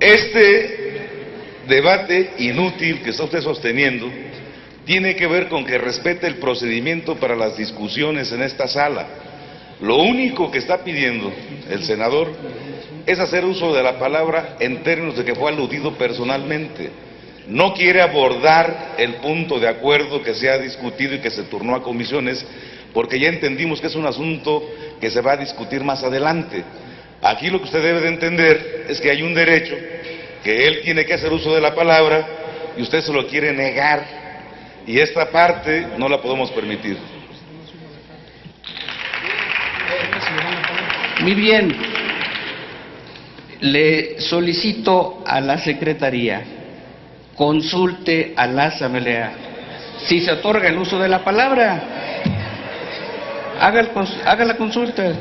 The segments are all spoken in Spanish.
Este debate inútil que está usted sosteniendo tiene que ver con que respete el procedimiento para las discusiones en esta sala. Lo único que está pidiendo el senador es hacer uso de la palabra en términos de que fue aludido personalmente. No quiere abordar el punto de acuerdo que se ha discutido y que se turnó a comisiones, porque ya entendimos que es un asunto que se va a discutir más adelante. Aquí lo que usted debe de entender es que hay un derecho, que él tiene que hacer uso de la palabra y usted se lo quiere negar, y esta parte no la podemos permitir. Muy bien. Le solicito a la Secretaría, consulte a la Asamblea si se otorga el uso de la palabra. Haga la consulta.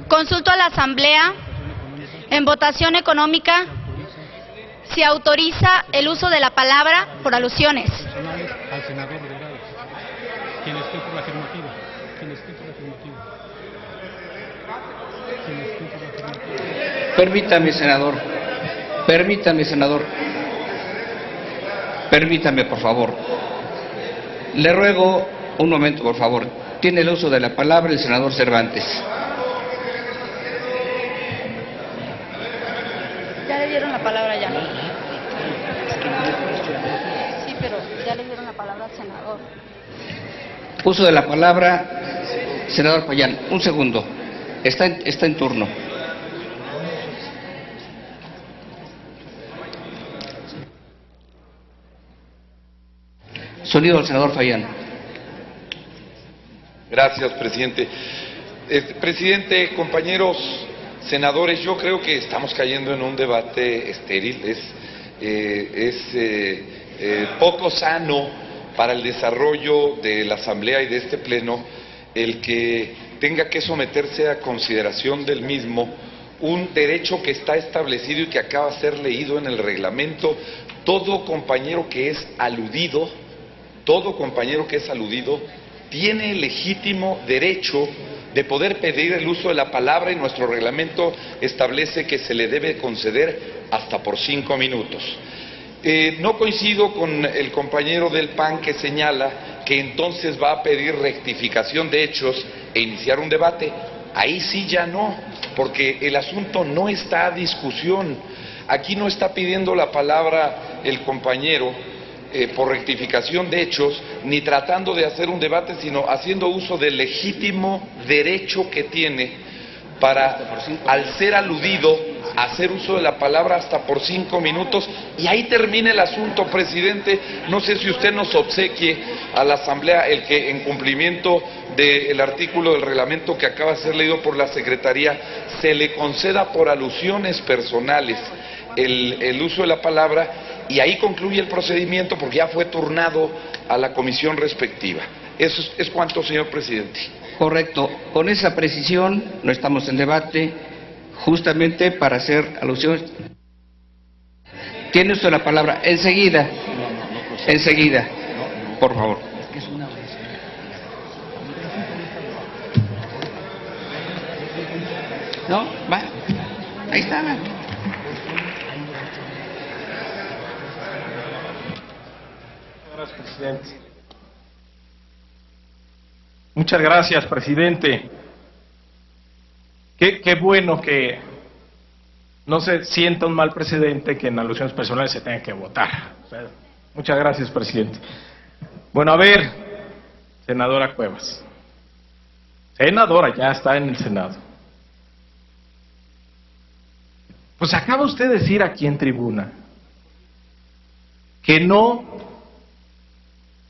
Consulto a la Asamblea en votación económica si autoriza el uso de la palabra por alusiones. Al senador delegado. Quien esté por la afirmativa. Quien esté por la afirmativa. Quien esté por la afirmativa. Permítame, senador. Permítame, senador. Permítame, por favor. Le ruego un momento, por favor. Tiene el uso de la palabra el senador Cervantes. Ya le dieron la palabra ya. Sí, pero ya le dieron la palabra al senador. Uso de la palabra, senador Payán. Un segundo. Está en turno. Sonido del senador Payán. Gracias, presidente. Presidente, compañeros senadores, yo creo que estamos cayendo en un debate estéril. Es poco sano para el desarrollo de la Asamblea y de este Pleno el que tenga que someterse a consideración del mismo un derecho que está establecido y que acaba de ser leído en el reglamento. Todo compañero que es aludido, tiene el legítimo derecho de poder pedir el uso de la palabra, y nuestro reglamento establece que se le debe conceder hasta por 5 minutos. No coincido con el compañero del PAN que señala que entonces va a pedir rectificación de hechos e iniciar un debate. Ahí sí ya no, porque el asunto no está a discusión. Aquí no está pidiendo la palabra el compañero por rectificación de hechos, ni tratando de hacer un debate, sino haciendo uso del legítimo derecho que tiene para, al ser aludido, hacer uso de la palabra hasta por 5 minutos, y ahí termina el asunto, presidente. No sé si usted nos obsequie a la Asamblea el que, en cumplimiento del artículo del reglamento que acaba de ser leído por la Secretaría, se le conceda por alusiones personales el uso de la palabra, y ahí concluye el procedimiento porque ya fue turnado a la comisión respectiva. Eso es cuanto, señor presidente. Correcto. Con esa precisión no estamos en debate, justamente para hacer alusiones. Tiene usted la palabra. Enseguida, por favor. No, va. Ahí está. Gracias, presidente. Muchas gracias, presidente. Qué bueno que no se sienta un mal precedente que en alusiones personales se tenga que votar. Muchas gracias, presidente. Bueno, a ver, senadora Cuevas. Senadora, ya está en el Senado. Pues acaba usted de decir aquí en tribuna que no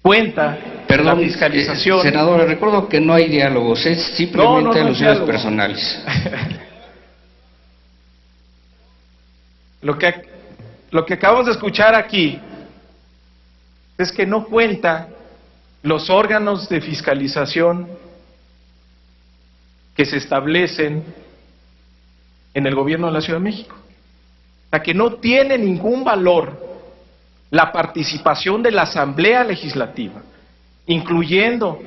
cuenta la fiscalización. Senador, le recuerdo que no hay diálogos, es simplemente alusiones personales. Lo que acabamos de escuchar aquí es que no cuenta los órganos de fiscalización que se establecen en el gobierno de la Ciudad de México. O sea, que no tiene ningún valor la participación de la Asamblea Legislativa, incluyendo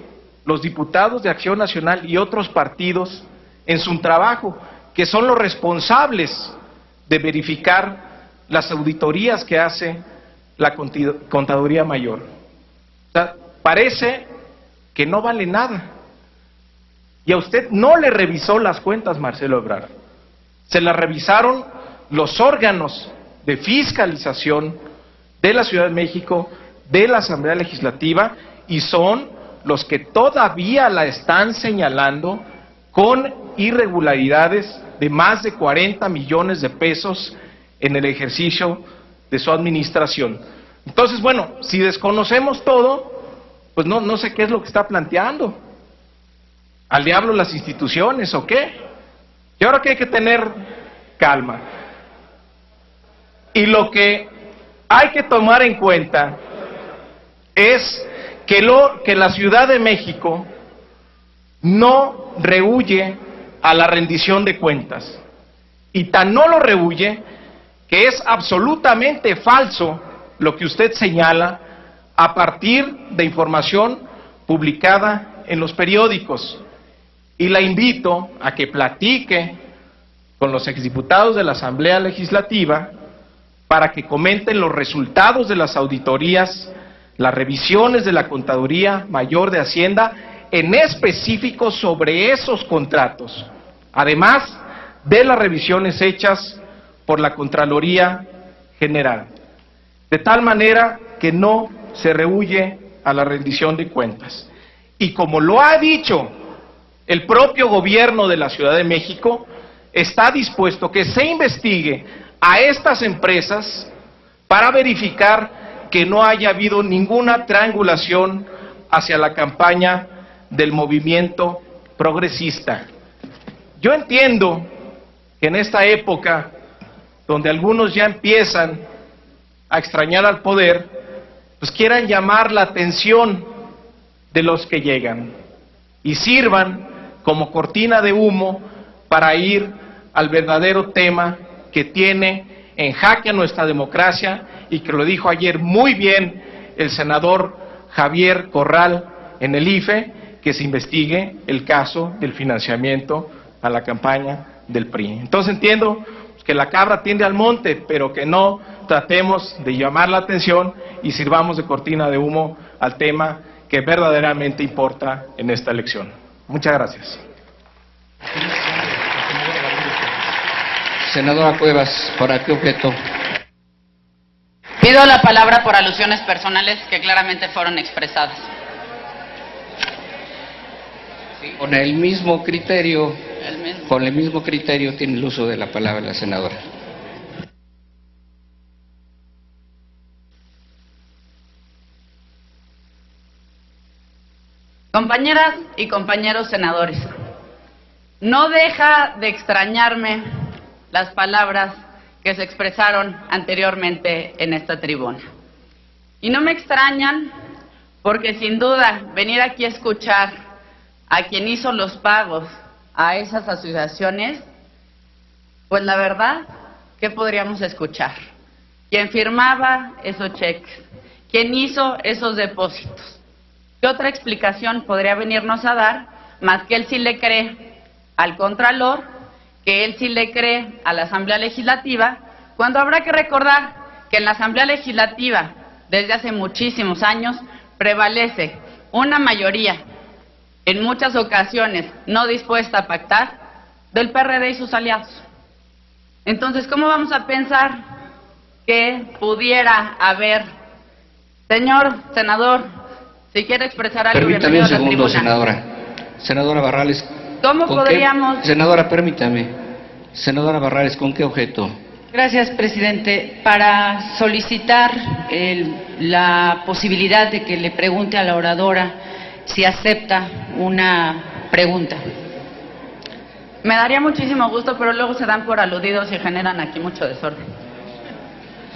los diputados de Acción Nacional y otros partidos en su trabajo, que son los responsables de verificar las auditorías que hace la Contaduría Mayor. O sea, parece que no vale nada. Y a usted no le revisó las cuentas, Marcelo Ebrard. Se las revisaron los órganos de fiscalización de la Ciudad de México, de la Asamblea Legislativa, y son los que todavía la están señalando con irregularidades de más de 40 millones de pesos en el ejercicio de su administración. Entonces, bueno, si desconocemos todo, pues no sé qué es lo que está planteando. ¿Al diablo las instituciones o qué? Yo creo que hay que tener calma. Y lo que hay que tomar en cuenta es que la Ciudad de México no rehúye a la rendición de cuentas. Y tan no lo rehúye que es absolutamente falso lo que usted señala a partir de información publicada en los periódicos. Y la invito a que platique con los exdiputados de la Asamblea Legislativa para que comenten los resultados de las auditorías, las revisiones de la Contaduría Mayor de Hacienda, en específico sobre esos contratos, además de las revisiones hechas por la Contraloría General, de tal manera que no se rehúye a la rendición de cuentas. Y como lo ha dicho el propio gobierno de la Ciudad de México, está dispuesto que se investigue a estas empresas para verificar que no haya habido ninguna triangulación hacia la campaña del movimiento progresista. Yo entiendo que en esta época, donde algunos ya empiezan a extrañar al poder, pues quieran llamar la atención de los que llegan y sirvan como cortina de humo para ir al verdadero tema que tiene en jaque a nuestra democracia, y que lo dijo ayer muy bien el senador Javier Corral en el IFE, que se investigue el caso del financiamiento a la campaña del PRI. Entonces entiendo que la cabra tiende al monte, pero que no tratemos de llamar la atención y sirvamos de cortina de humo al tema que verdaderamente importa en esta elección. Muchas gracias. Senadora Cuevas, ¿para qué objeto? Pido la palabra por alusiones personales que claramente fueron expresadas. Con el mismo criterio, tiene el uso de la palabra la senadora. Compañeras y compañeros senadores, no deja de extrañarme las palabras que se expresaron anteriormente en esta tribuna. Y no me extrañan porque sin duda venir aquí a escuchar a quien hizo los pagos a esas asociaciones, pues la verdad, ¿qué podríamos escuchar? ¿Quién firmaba esos cheques? ¿Quién hizo esos depósitos? ¿Qué otra explicación podría venirnos a dar más que él sí le cree al Contralor, que él sí le cree a la Asamblea Legislativa, cuando habrá que recordar que en la Asamblea Legislativa, desde hace muchísimos años, prevalece una mayoría, en muchas ocasiones no dispuesta a pactar, del PRD y sus aliados? Entonces, ¿cómo vamos a pensar que pudiera haber? Señor senador, si quiere expresar algo, permítame un segundo, tribuna. senadora. Senadora Barrales. ¿Cómo podríamos? Senadora, permítame. Senadora Barrales, ¿con qué objeto? Gracias, presidente. Para solicitar la posibilidad de que le pregunte a la oradora si acepta una pregunta. Me daría muchísimo gusto, pero luego se dan por aludidos y generan aquí mucho desorden.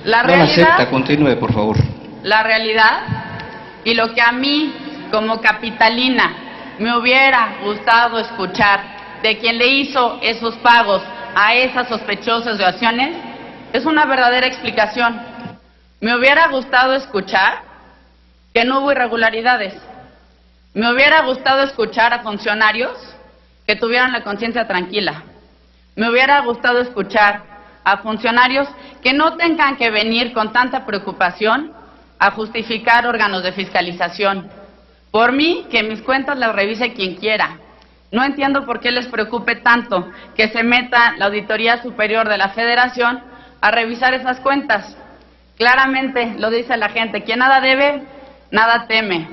La No realidad, la acepta, continúe, por favor. La realidad, y lo que a mí, como capitalina, me hubiera gustado escuchar de quien le hizo esos pagos a esas sospechosas donaciones, es una verdadera explicación. Me hubiera gustado escuchar que no hubo irregularidades, Me hubiera gustado escuchar a funcionarios que tuvieran la conciencia tranquila. Me hubiera gustado escuchar a funcionarios que no tengan que venir con tanta preocupación a justificar órganos de fiscalización. Por mí, que mis cuentas las revise quien quiera. No entiendo por qué les preocupe tanto que se meta la Auditoría Superior de la Federación a revisar esas cuentas. Claramente lo dice la gente, quien nada debe, nada teme.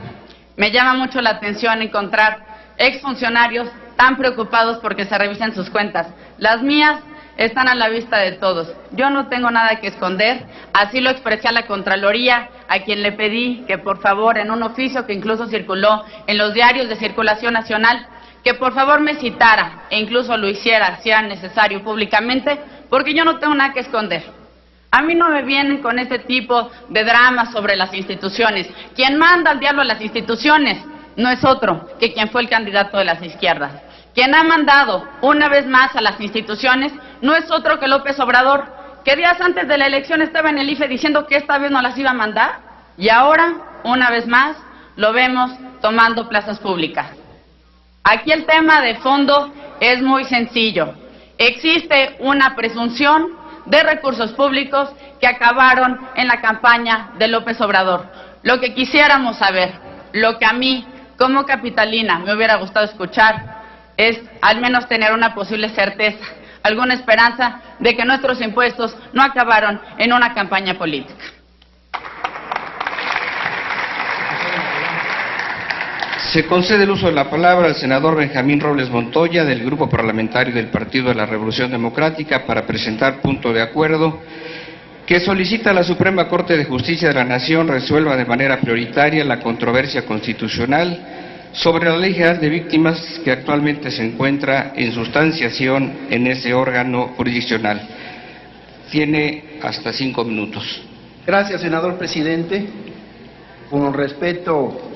Me llama mucho la atención encontrar exfuncionarios tan preocupados porque se revisen sus cuentas. Las mías están a la vista de todos. Yo no tengo nada que esconder, así lo expresé a la Contraloría, a quien le pedí que por favor, en un oficio que incluso circuló en los diarios de circulación nacional, que por favor me citara e incluso lo hiciera, si era necesario, públicamente, porque yo no tengo nada que esconder. A mí no me vienen con ese tipo de dramas sobre las instituciones. Quien manda al diablo a las instituciones no es otro que quien fue el candidato de las izquierdas. Quien ha mandado una vez más a las instituciones no es otro que López Obrador, que días antes de la elección estaba en el IFE diciendo que esta vez no las iba a mandar, y ahora, una vez más, lo vemos tomando plazas públicas. Aquí el tema de fondo es muy sencillo. Existe una presunción de recursos públicos que acabaron en la campaña de López Obrador. Lo que quisiéramos saber, lo que a mí, como capitalina, me hubiera gustado escuchar, es al menos tener una posible certeza, alguna esperanza de que nuestros impuestos no acabaron en una campaña política. Se concede el uso de la palabra al senador Benjamín Robles Montoya, del Grupo Parlamentario del Partido de la Revolución Democrática, para presentar punto de acuerdo que solicita a la Suprema Corte de Justicia de la Nación resuelva de manera prioritaria la controversia constitucional sobre la Ley General de Víctimas que actualmente se encuentra en sustanciación en ese órgano jurisdiccional. Tiene hasta 5 minutos. Gracias, senador presidente. Con respeto,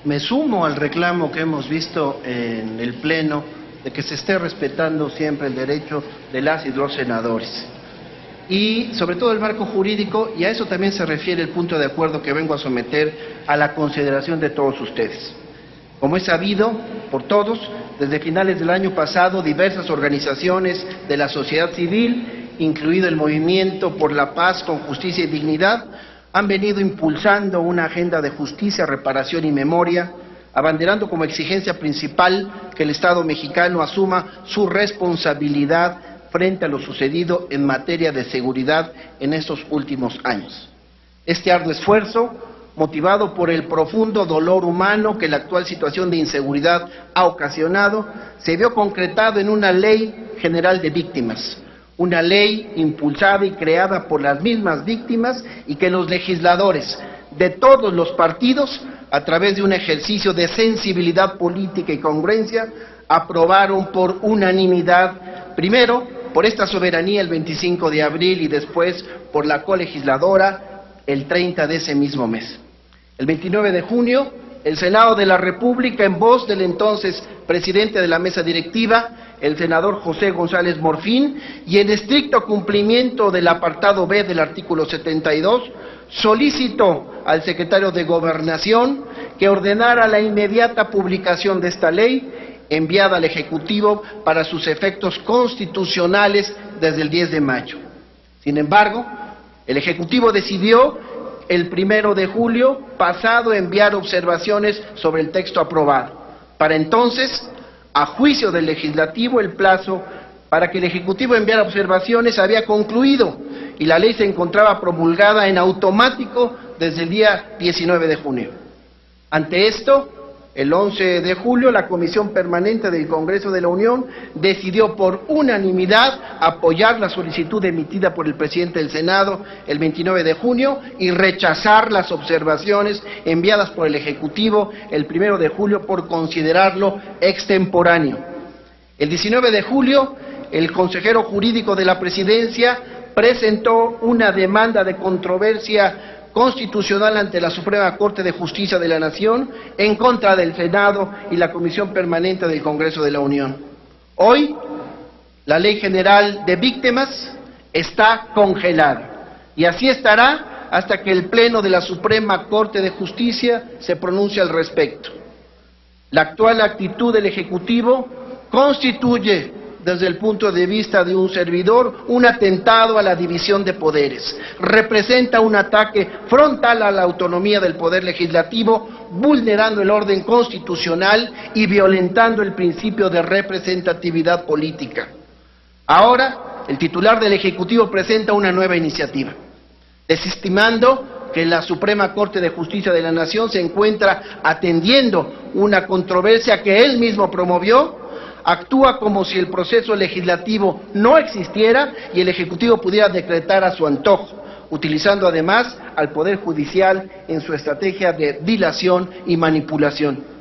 me sumo al reclamo que hemos visto en el Pleno de que se esté respetando siempre el derecho de las y los senadores. Y sobre todo el marco jurídico, y a eso también se refiere el punto de acuerdo que vengo a someter a la consideración de todos ustedes. Como es sabido por todos, desde finales del año pasado, diversas organizaciones de la sociedad civil, incluido el Movimiento por la Paz con Justicia y Dignidad, han venido impulsando una agenda de justicia, reparación y memoria, abanderando como exigencia principal que el Estado mexicano asuma su responsabilidad frente a lo sucedido en materia de seguridad en estos últimos años. Este arduo esfuerzo, motivado por el profundo dolor humano que la actual situación de inseguridad ha ocasionado, se vio concretado en una Ley General de Víctimas, una ley impulsada y creada por las mismas víctimas y que los legisladores de todos los partidos, a través de un ejercicio de sensibilidad política y congruencia, aprobaron por unanimidad, primero por esta soberanía el 25 de abril y después por la colegisladora el 30 de ese mismo mes. El 29 de junio, el Senado de la República, en voz del entonces presidente de la mesa directiva, el senador José González Morfín, y en estricto cumplimiento del apartado B del artículo 72, solicitó al secretario de Gobernación que ordenara la inmediata publicación de esta ley, enviada al Ejecutivo para sus efectos constitucionales desde el 10 de mayo. Sin embargo, el Ejecutivo decidió el 1 de julio pasado enviar observaciones sobre el texto aprobado. Para entonces, a juicio del Legislativo, el plazo para que el Ejecutivo enviara observaciones había concluido y la ley se encontraba promulgada en automático desde el día 19 de junio. Ante esto, el 11 de julio, la Comisión Permanente del Congreso de la Unión decidió por unanimidad apoyar la solicitud emitida por el presidente del Senado el 29 de junio y rechazar las observaciones enviadas por el Ejecutivo el 1 de julio por considerarlo extemporáneo. El 19 de julio, el consejero jurídico de la Presidencia presentó una demanda de controversia constitucional ante la Suprema Corte de Justicia de la Nación en contra del Senado y la Comisión Permanente del Congreso de la Unión. Hoy, la Ley General de Víctimas está congelada y así estará hasta que el Pleno de la Suprema Corte de Justicia se pronuncie al respecto. La actual actitud del Ejecutivo constituye, desde el punto de vista de un servidor, un atentado a la división de poderes. Representa un ataque frontal a la autonomía del Poder Legislativo, vulnerando el orden constitucional y violentando el principio de representatividad política. Ahora, el titular del Ejecutivo presenta una nueva iniciativa, desestimando que la Suprema Corte de Justicia de la Nación se encuentra atendiendo una controversia que él mismo promovió. Actúa como si el proceso legislativo no existiera y el Ejecutivo pudiera decretar a su antojo, utilizando además al Poder Judicial en su estrategia de dilación y manipulación.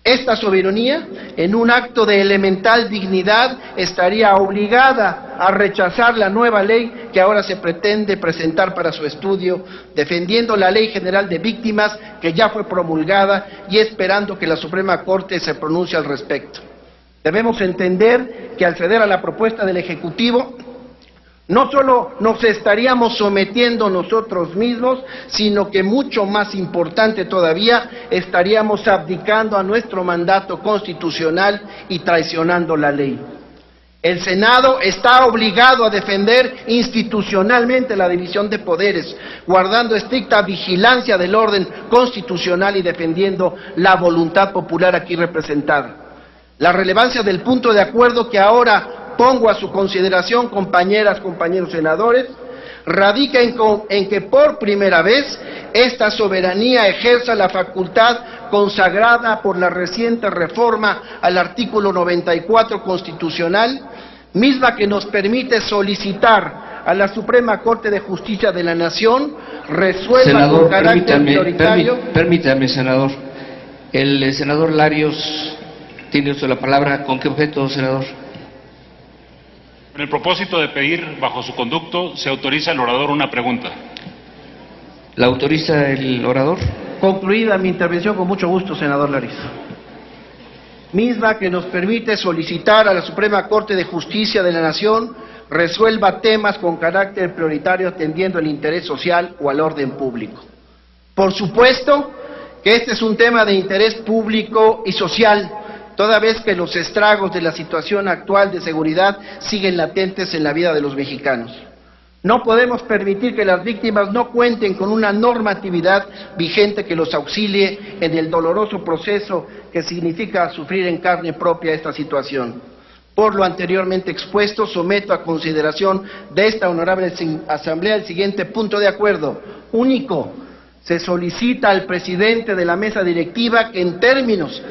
Esta soberanía, en un acto de elemental dignidad, estaría obligada a rechazar la nueva ley que ahora se pretende presentar para su estudio, defendiendo la Ley General de Víctimas que ya fue promulgada y esperando que la Suprema Corte se pronuncie al respecto. Debemos entender que al ceder a la propuesta del Ejecutivo, no solo nos estaríamos sometiendo nosotros mismos, sino que mucho más importante todavía, estaríamos abdicando a nuestro mandato constitucional y traicionando la ley. El Senado está obligado a defender institucionalmente la división de poderes, guardando estricta vigilancia del orden constitucional y defendiendo la voluntad popular aquí representada. La relevancia del punto de acuerdo que ahora pongo a su consideración, compañeras, compañeros senadores, radica en que por primera vez esta soberanía ejerza la facultad consagrada por la reciente reforma al artículo 94 constitucional, misma que nos permite solicitar a la Suprema Corte de Justicia de la Nación resuelva senador, con carácter prioritario. Permítame, senador. El senador Larios tiene usted la palabra. ¿Con qué objeto, senador? En el propósito de pedir, bajo su conducto, se autoriza al orador una pregunta. ¿La autoriza el orador? Concluida mi intervención, con mucho gusto, senador Larios. Misma que nos permite solicitar a la Suprema Corte de Justicia de la Nación resuelva temas con carácter prioritario atendiendo el interés social o al orden público. Por supuesto que este es un tema de interés público y social, toda vez que los estragos de la situación actual de seguridad siguen latentes en la vida de los mexicanos. No podemos permitir que las víctimas no cuenten con una normatividad vigente que los auxilie en el doloroso proceso que significa sufrir en carne propia esta situación. Por lo anteriormente expuesto, someto a consideración de esta honorable Asamblea el siguiente punto de acuerdo. Único, se solicita al presidente de la mesa directiva que en términos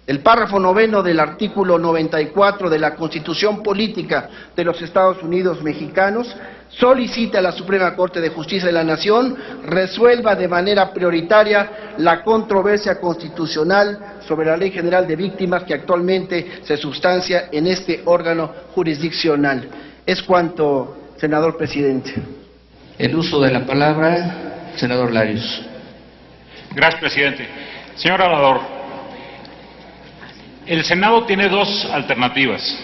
el párrafo 9 del artículo 94 de la Constitución Política de los Estados Unidos Mexicanos solicita a la Suprema Corte de Justicia de la Nación resuelva de manera prioritaria la controversia constitucional sobre la Ley General de Víctimas que actualmente se sustancia en este órgano jurisdiccional. Es cuanto, senador presidente. El uso de la palabra, senador Larios. Gracias, presidente. Señor orador, el Senado tiene dos alternativas.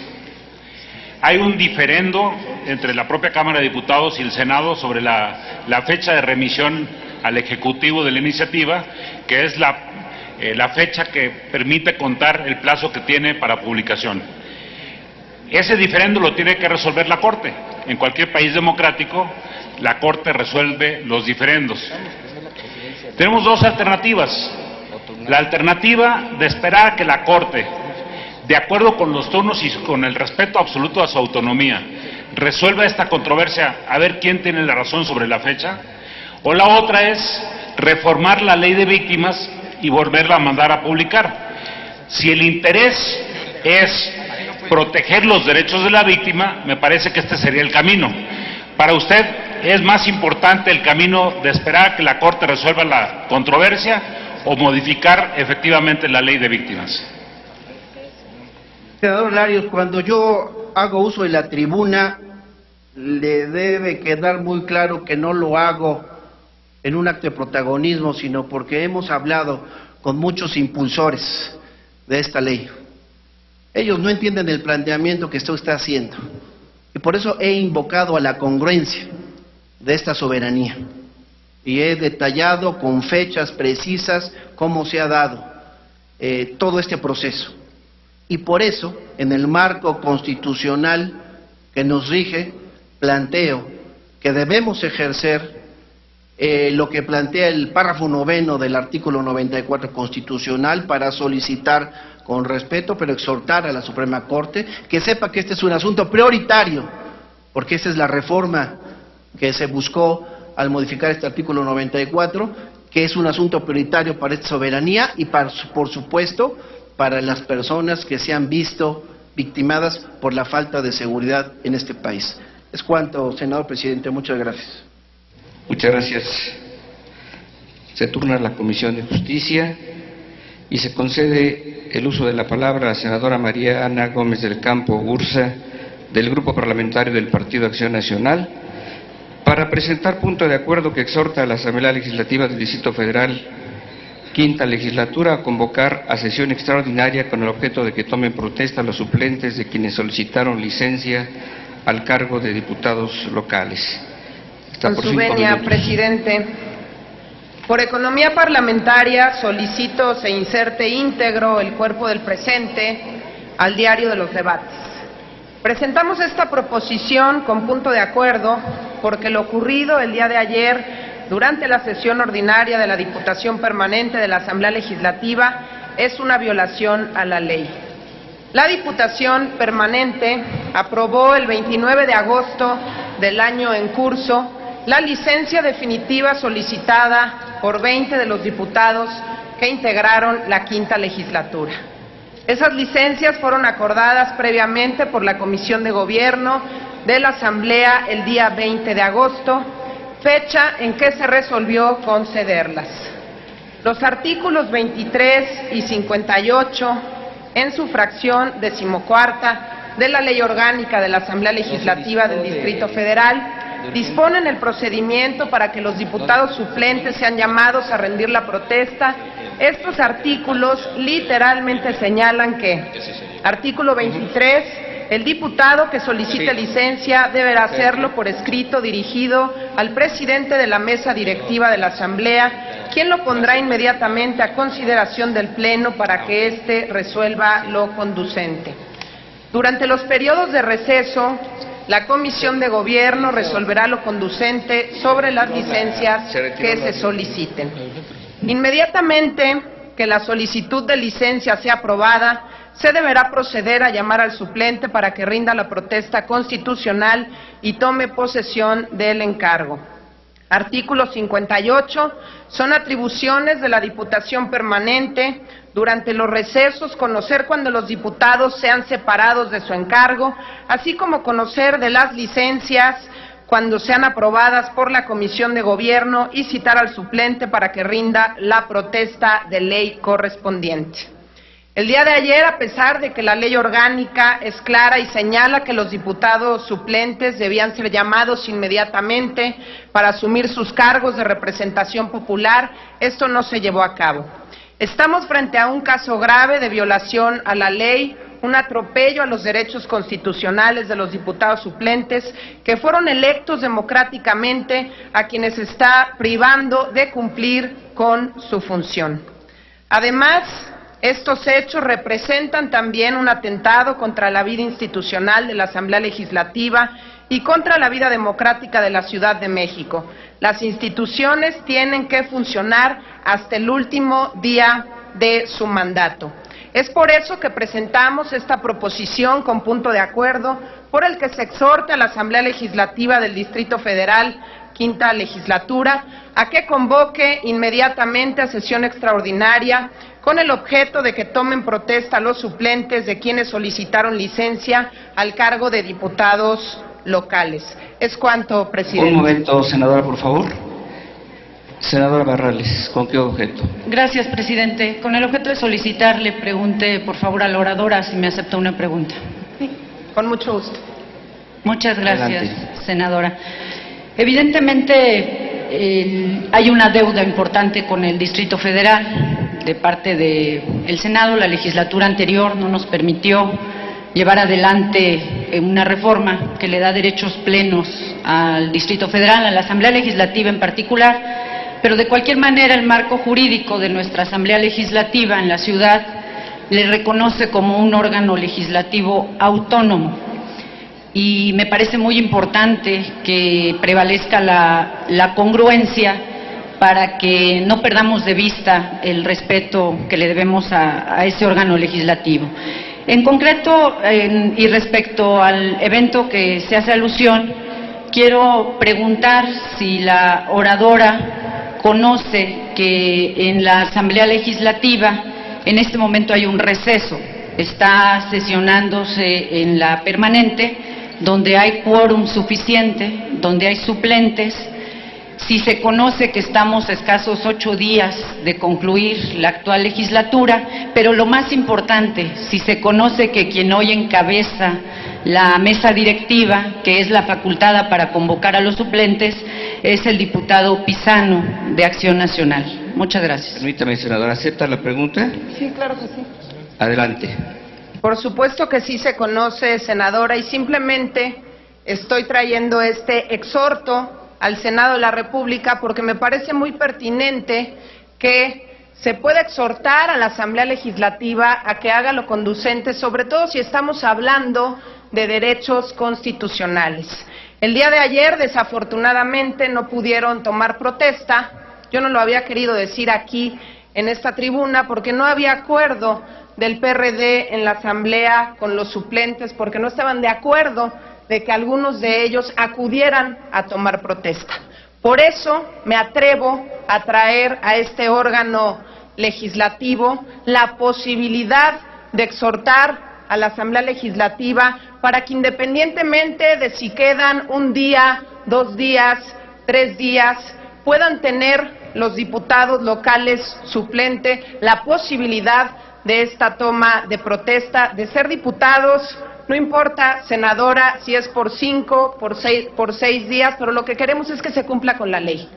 Hay un diferendo entre la propia Cámara de Diputados y el Senado sobre la fecha de remisión al Ejecutivo de la iniciativa, que es la fecha que permite contar el plazo que tiene para publicación. Ese diferendo lo tiene que resolver la Corte. En cualquier país democrático, la Corte resuelve los diferendos. Tenemos dos alternativas. La alternativa de esperar a que la Corte, de acuerdo con los turnos y con el respeto absoluto a su autonomía, resuelva esta controversia, a ver quién tiene la razón sobre la fecha, o la otra es reformar la ley de víctimas y volverla a mandar a publicar. Si el interés es proteger los derechos de la víctima, me parece que este sería el camino. Para usted, ¿es más importante el camino de esperar a que la Corte resuelva la controversia o modificar efectivamente la ley de víctimas? Senador Larios, cuando yo hago uso de la tribuna, le debe quedar muy claro que no lo hago en un acto de protagonismo, sino porque hemos hablado con muchos impulsores de esta ley. Ellos no entienden el planteamiento que usted está haciendo, y por eso he invocado a la congruencia de esta soberanía, y he detallado con fechas precisas cómo se ha dado. todo este proceso. Y por eso, en el marco constitucional que nos rige, planteo que debemos ejercer lo que plantea el párrafo 9º del artículo 94 constitucional para solicitar con respeto, pero exhortar a la Suprema Corte que sepa que este es un asunto prioritario, porque esa es la reforma que se buscó al modificar este artículo 94, que es un asunto prioritario para esta soberanía y por supuesto para las personas que se han visto victimadas por la falta de seguridad en este país. Es cuanto, senador presidente. Muchas gracias. Muchas gracias. Se turna la Comisión de Justicia y se concede el uso de la palabra a la senadora María Ana Gómez del Campo Urza, del Grupo Parlamentario del Partido Acción Nacional, para presentar punto de acuerdo que exhorta a la Asamblea Legislativa del Distrito Federal, quinta legislatura, a convocar a sesión extraordinaria con el objeto de que tomen protesta los suplentes de quienes solicitaron licencia al cargo de diputados locales. Con su venia, presidente. Por economía parlamentaria solicito se inserte íntegro el cuerpo del presente al diario de los debates. Presentamos esta proposición con punto de acuerdo porque lo ocurrido el día de ayer durante la sesión ordinaria de la Diputación Permanente de la Asamblea Legislativa es una violación a la ley. La Diputación Permanente aprobó el 29 de agosto del año en curso la licencia definitiva solicitada por 20 de los diputados que integraron la quinta legislatura. Esas licencias fueron acordadas previamente por la Comisión de Gobierno de la Asamblea el día 20 de agosto, fecha en que se resolvió concederlas. Los artículos 23 y 58, en su fracción 14ª de la Ley Orgánica de la Asamblea Legislativa del Distrito Federal, disponen el procedimiento para que los diputados suplentes sean llamados a rendir la protesta. Estos artículos literalmente señalan que, artículo 23, el diputado que solicite licencia deberá hacerlo por escrito dirigido al presidente de la mesa directiva de la Asamblea, quien lo pondrá inmediatamente a consideración del Pleno para que éste resuelva lo conducente. Durante los periodos de receso, la Comisión de Gobierno resolverá lo conducente sobre las licencias que se soliciten. Inmediatamente que la solicitud de licencia sea aprobada, se deberá proceder a llamar al suplente para que rinda la protesta constitucional y tome posesión del encargo. Artículo 58. Son atribuciones de la Diputación Permanente durante los recesos conocer cuando los diputados sean separados de su encargo, así como conocer de las licencias cuando sean aprobadas por la Comisión de Gobierno y citar al suplente para que rinda la protesta de ley correspondiente. El día de ayer, a pesar de que la ley orgánica es clara y señala que los diputados suplentes debían ser llamados inmediatamente para asumir sus cargos de representación popular, esto no se llevó a cabo. Estamos frente a un caso grave de violación a la ley, un atropello a los derechos constitucionales de los diputados suplentes que fueron electos democráticamente, a quienes está privando de cumplir con su función. Además, estos hechos representan también un atentado contra la vida institucional de la Asamblea Legislativa y contra la vida democrática de la Ciudad de México. Las instituciones tienen que funcionar hasta el último día de su mandato. Es por eso que presentamos esta proposición con punto de acuerdo por el que se exhorta a la Asamblea Legislativa del Distrito Federal, quinta legislatura, a que convoque inmediatamente a sesión extraordinaria con el objeto de que tomen protesta los suplentes de quienes solicitaron licencia al cargo de diputados locales. Es cuanto, presidente. Un momento, senadora, por favor. Senadora Barrales, ¿con qué objeto? Gracias, presidente. Con el objeto de solicitar, le pregunte, por favor, a la oradora si me acepta una pregunta. Sí, con mucho gusto. Muchas gracias, Adelante. senadora. Evidentemente, hay una deuda importante con el Distrito Federal de parte del Senado. La legislatura anterior no nos permitió llevar adelante una reforma que le da derechos plenos al Distrito Federal, a la Asamblea Legislativa en particular, pero de cualquier manera el marco jurídico de nuestra Asamblea Legislativa en la ciudad le reconoce como un órgano legislativo autónomo. Y me parece muy importante que prevalezca la congruencia para que no perdamos de vista el respeto que le debemos a ese órgano legislativo. En concreto, y respecto al evento que se hace alusión, quiero preguntar si la oradora conoce que en la Asamblea Legislativa en este momento hay un receso, está sesionándose en la permanente, donde hay quórum suficiente, donde hay suplentes. Si se conoce que estamos a escasos 8 días de concluir la actual legislatura, pero lo más importante, si se conoce que quien hoy encabeza la mesa directiva, que es la facultada para convocar a los suplentes, es el diputado Pizano de Acción Nacional. Muchas gracias. Permítame, senadora, ¿acepta la pregunta? Sí, claro que sí. Adelante. Por supuesto que sí se conoce, senadora, y simplemente estoy trayendo este exhorto al Senado de la República porque me parece muy pertinente que se pueda exhortar a la Asamblea Legislativa a que haga lo conducente, sobre todo si estamos hablando de derechos constitucionales. El día de ayer, desafortunadamente, no pudieron tomar protesta. Yo no lo había querido decir aquí en esta tribuna porque no había acuerdo del PRD en la Asamblea con los suplentes, porque no estaban de acuerdo de que algunos de ellos acudieran a tomar protesta. Por eso me atrevo a traer a este órgano legislativo la posibilidad de exhortar a la Asamblea Legislativa para que, independientemente de si quedan 1 día, 2 días, 3 días, puedan tener los diputados locales suplentes la posibilidad de esta toma de protesta, de ser diputados. No importa, senadora, si es por 5, por 6 días, pero lo que queremos es que se cumpla con la ley.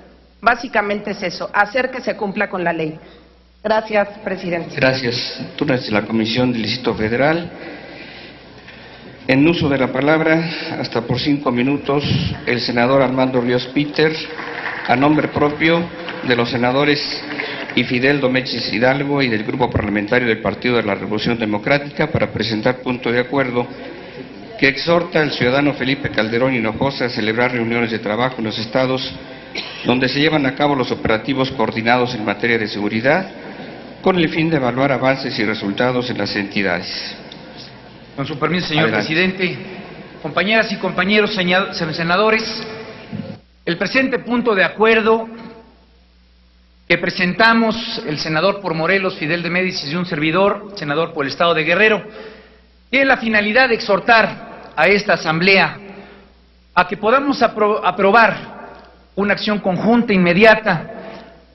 Básicamente es eso, hacer que se cumpla con la ley. Gracias, presidente. Gracias. Turno de la Comisión del Distrito Federal. En uso de la palabra, hasta por 5 minutos, el senador Armando Ríos Peter, a nombre propio de los senadores Fidel Domecq Hidalgo y del Grupo Parlamentario del Partido de la Revolución Democrática, para presentar punto de acuerdo que exhorta al ciudadano Felipe Calderón Hinojosa a celebrar reuniones de trabajo en los estados donde se llevan a cabo los operativos coordinados en materia de seguridad, con el fin de evaluar avances y resultados en las entidades. Con su permiso, señor presidente, compañeras y compañeros senadores, el presente punto de acuerdo que presentamos el senador por Morelos, Fidel de Médicis, y un servidor, senador por el Estado de Guerrero, tiene la finalidad de exhortar a esta Asamblea a que podamos aprobar una acción conjunta inmediata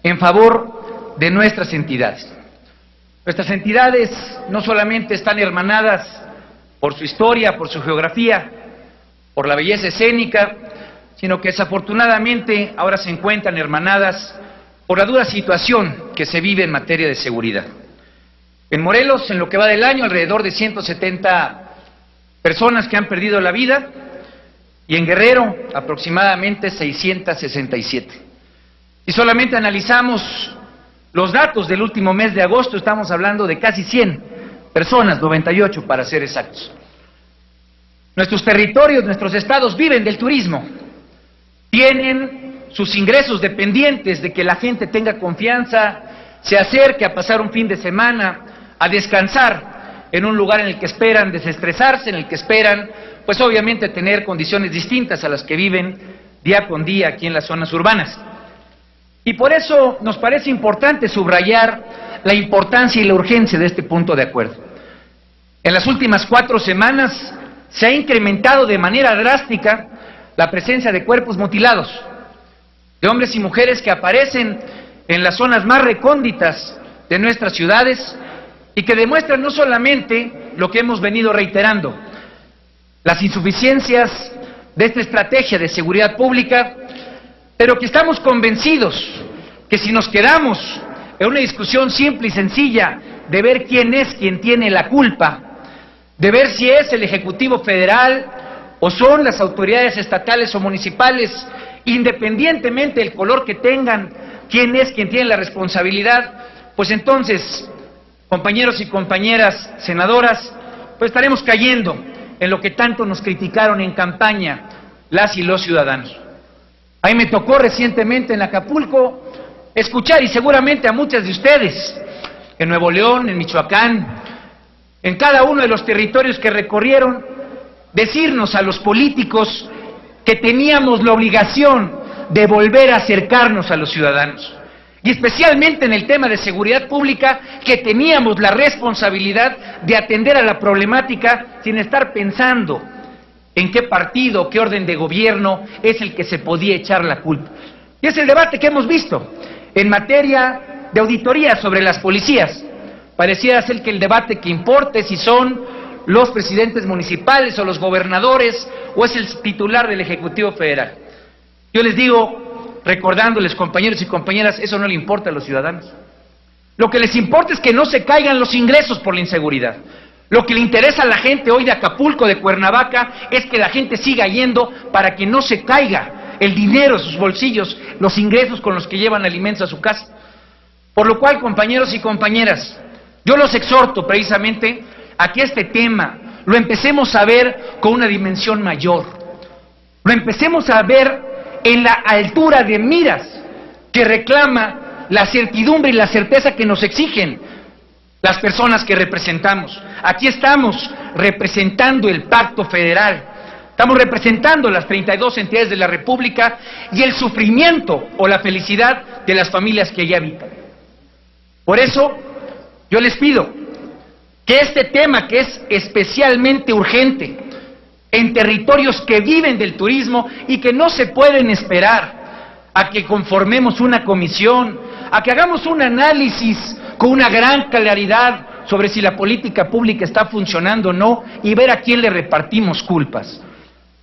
en favor de nuestras entidades. Nuestras entidades no solamente están hermanadas por su historia, por su geografía, por la belleza escénica, sino que desafortunadamente ahora se encuentran hermanadas por la dura situación que se vive en materia de seguridad. En Morelos, en lo que va del año, alrededor de 170 personas que han perdido la vida, y en Guerrero, aproximadamente 667. Si solamente analizamos los datos del último mes de agosto, estamos hablando de casi 100 personas, 98 para ser exactos. Nuestros territorios, nuestros estados viven del turismo, tienen sus ingresos dependientes de que la gente tenga confianza, se acerque a pasar un fin de semana, a descansar en un lugar en el que esperan desestresarse, en el que esperan, pues obviamente tener condiciones distintas a las que viven día con día aquí en las zonas urbanas. Y por eso nos parece importante subrayar la importancia y la urgencia de este punto de acuerdo. En las últimas 4 semanas se ha incrementado de manera drástica la presencia de cuerpos mutilados, de hombres y mujeres que aparecen en las zonas más recónditas de nuestras ciudades y que demuestran no solamente lo que hemos venido reiterando, las insuficiencias de esta estrategia de seguridad pública, pero que estamos convencidos que si nos quedamos en una discusión simple y sencilla de ver quién es quien tiene la culpa, de ver si es el Ejecutivo Federal o son las autoridades estatales o municipales, independientemente del color que tengan, quién es quien tiene la responsabilidad, pues entonces, compañeros y compañeras senadoras, pues estaremos cayendo en lo que tanto nos criticaron en campaña las y los ciudadanos. A mí me tocó recientemente en Acapulco escuchar, y seguramente a muchas de ustedes, en Nuevo León, en Michoacán, en cada uno de los territorios que recorrieron, decirnos a los políticos que teníamos la obligación de volver a acercarnos a los ciudadanos. Y especialmente en el tema de seguridad pública, que teníamos la responsabilidad de atender a la problemática sin estar pensando en qué partido, qué orden de gobierno es el que se podía echar la culpa. Y es el debate que hemos visto en materia de auditoría sobre las policías. Pareciera ser que el debate que importe si son los presidentes municipales o los gobernadores o es el titular del Ejecutivo Federal. Yo les digo, recordándoles, compañeros y compañeras, eso no le importa a los ciudadanos. Lo que les importa es que no se caigan los ingresos por la inseguridad. Lo que le interesa a la gente hoy de Acapulco, de Cuernavaca, es que la gente siga yendo para que no se caiga el dinero de sus bolsillos, los ingresos con los que llevan alimentos a su casa. Por lo cual, compañeros y compañeras, yo los exhorto precisamente a que este tema lo empecemos a ver con una dimensión mayor. Lo empecemos a ver en la altura de miras que reclama la certidumbre y la certeza que nos exigen las personas que representamos. Aquí estamos representando el Pacto Federal, estamos representando las 32 entidades de la República y el sufrimiento o la felicidad de las familias que allí habitan. Por eso, yo les pido que este tema, que es especialmente urgente en territorios que viven del turismo y que no se pueden esperar a que conformemos una comisión, a que hagamos un análisis con una gran claridad sobre si la política pública está funcionando o no y ver a quién le repartimos culpas.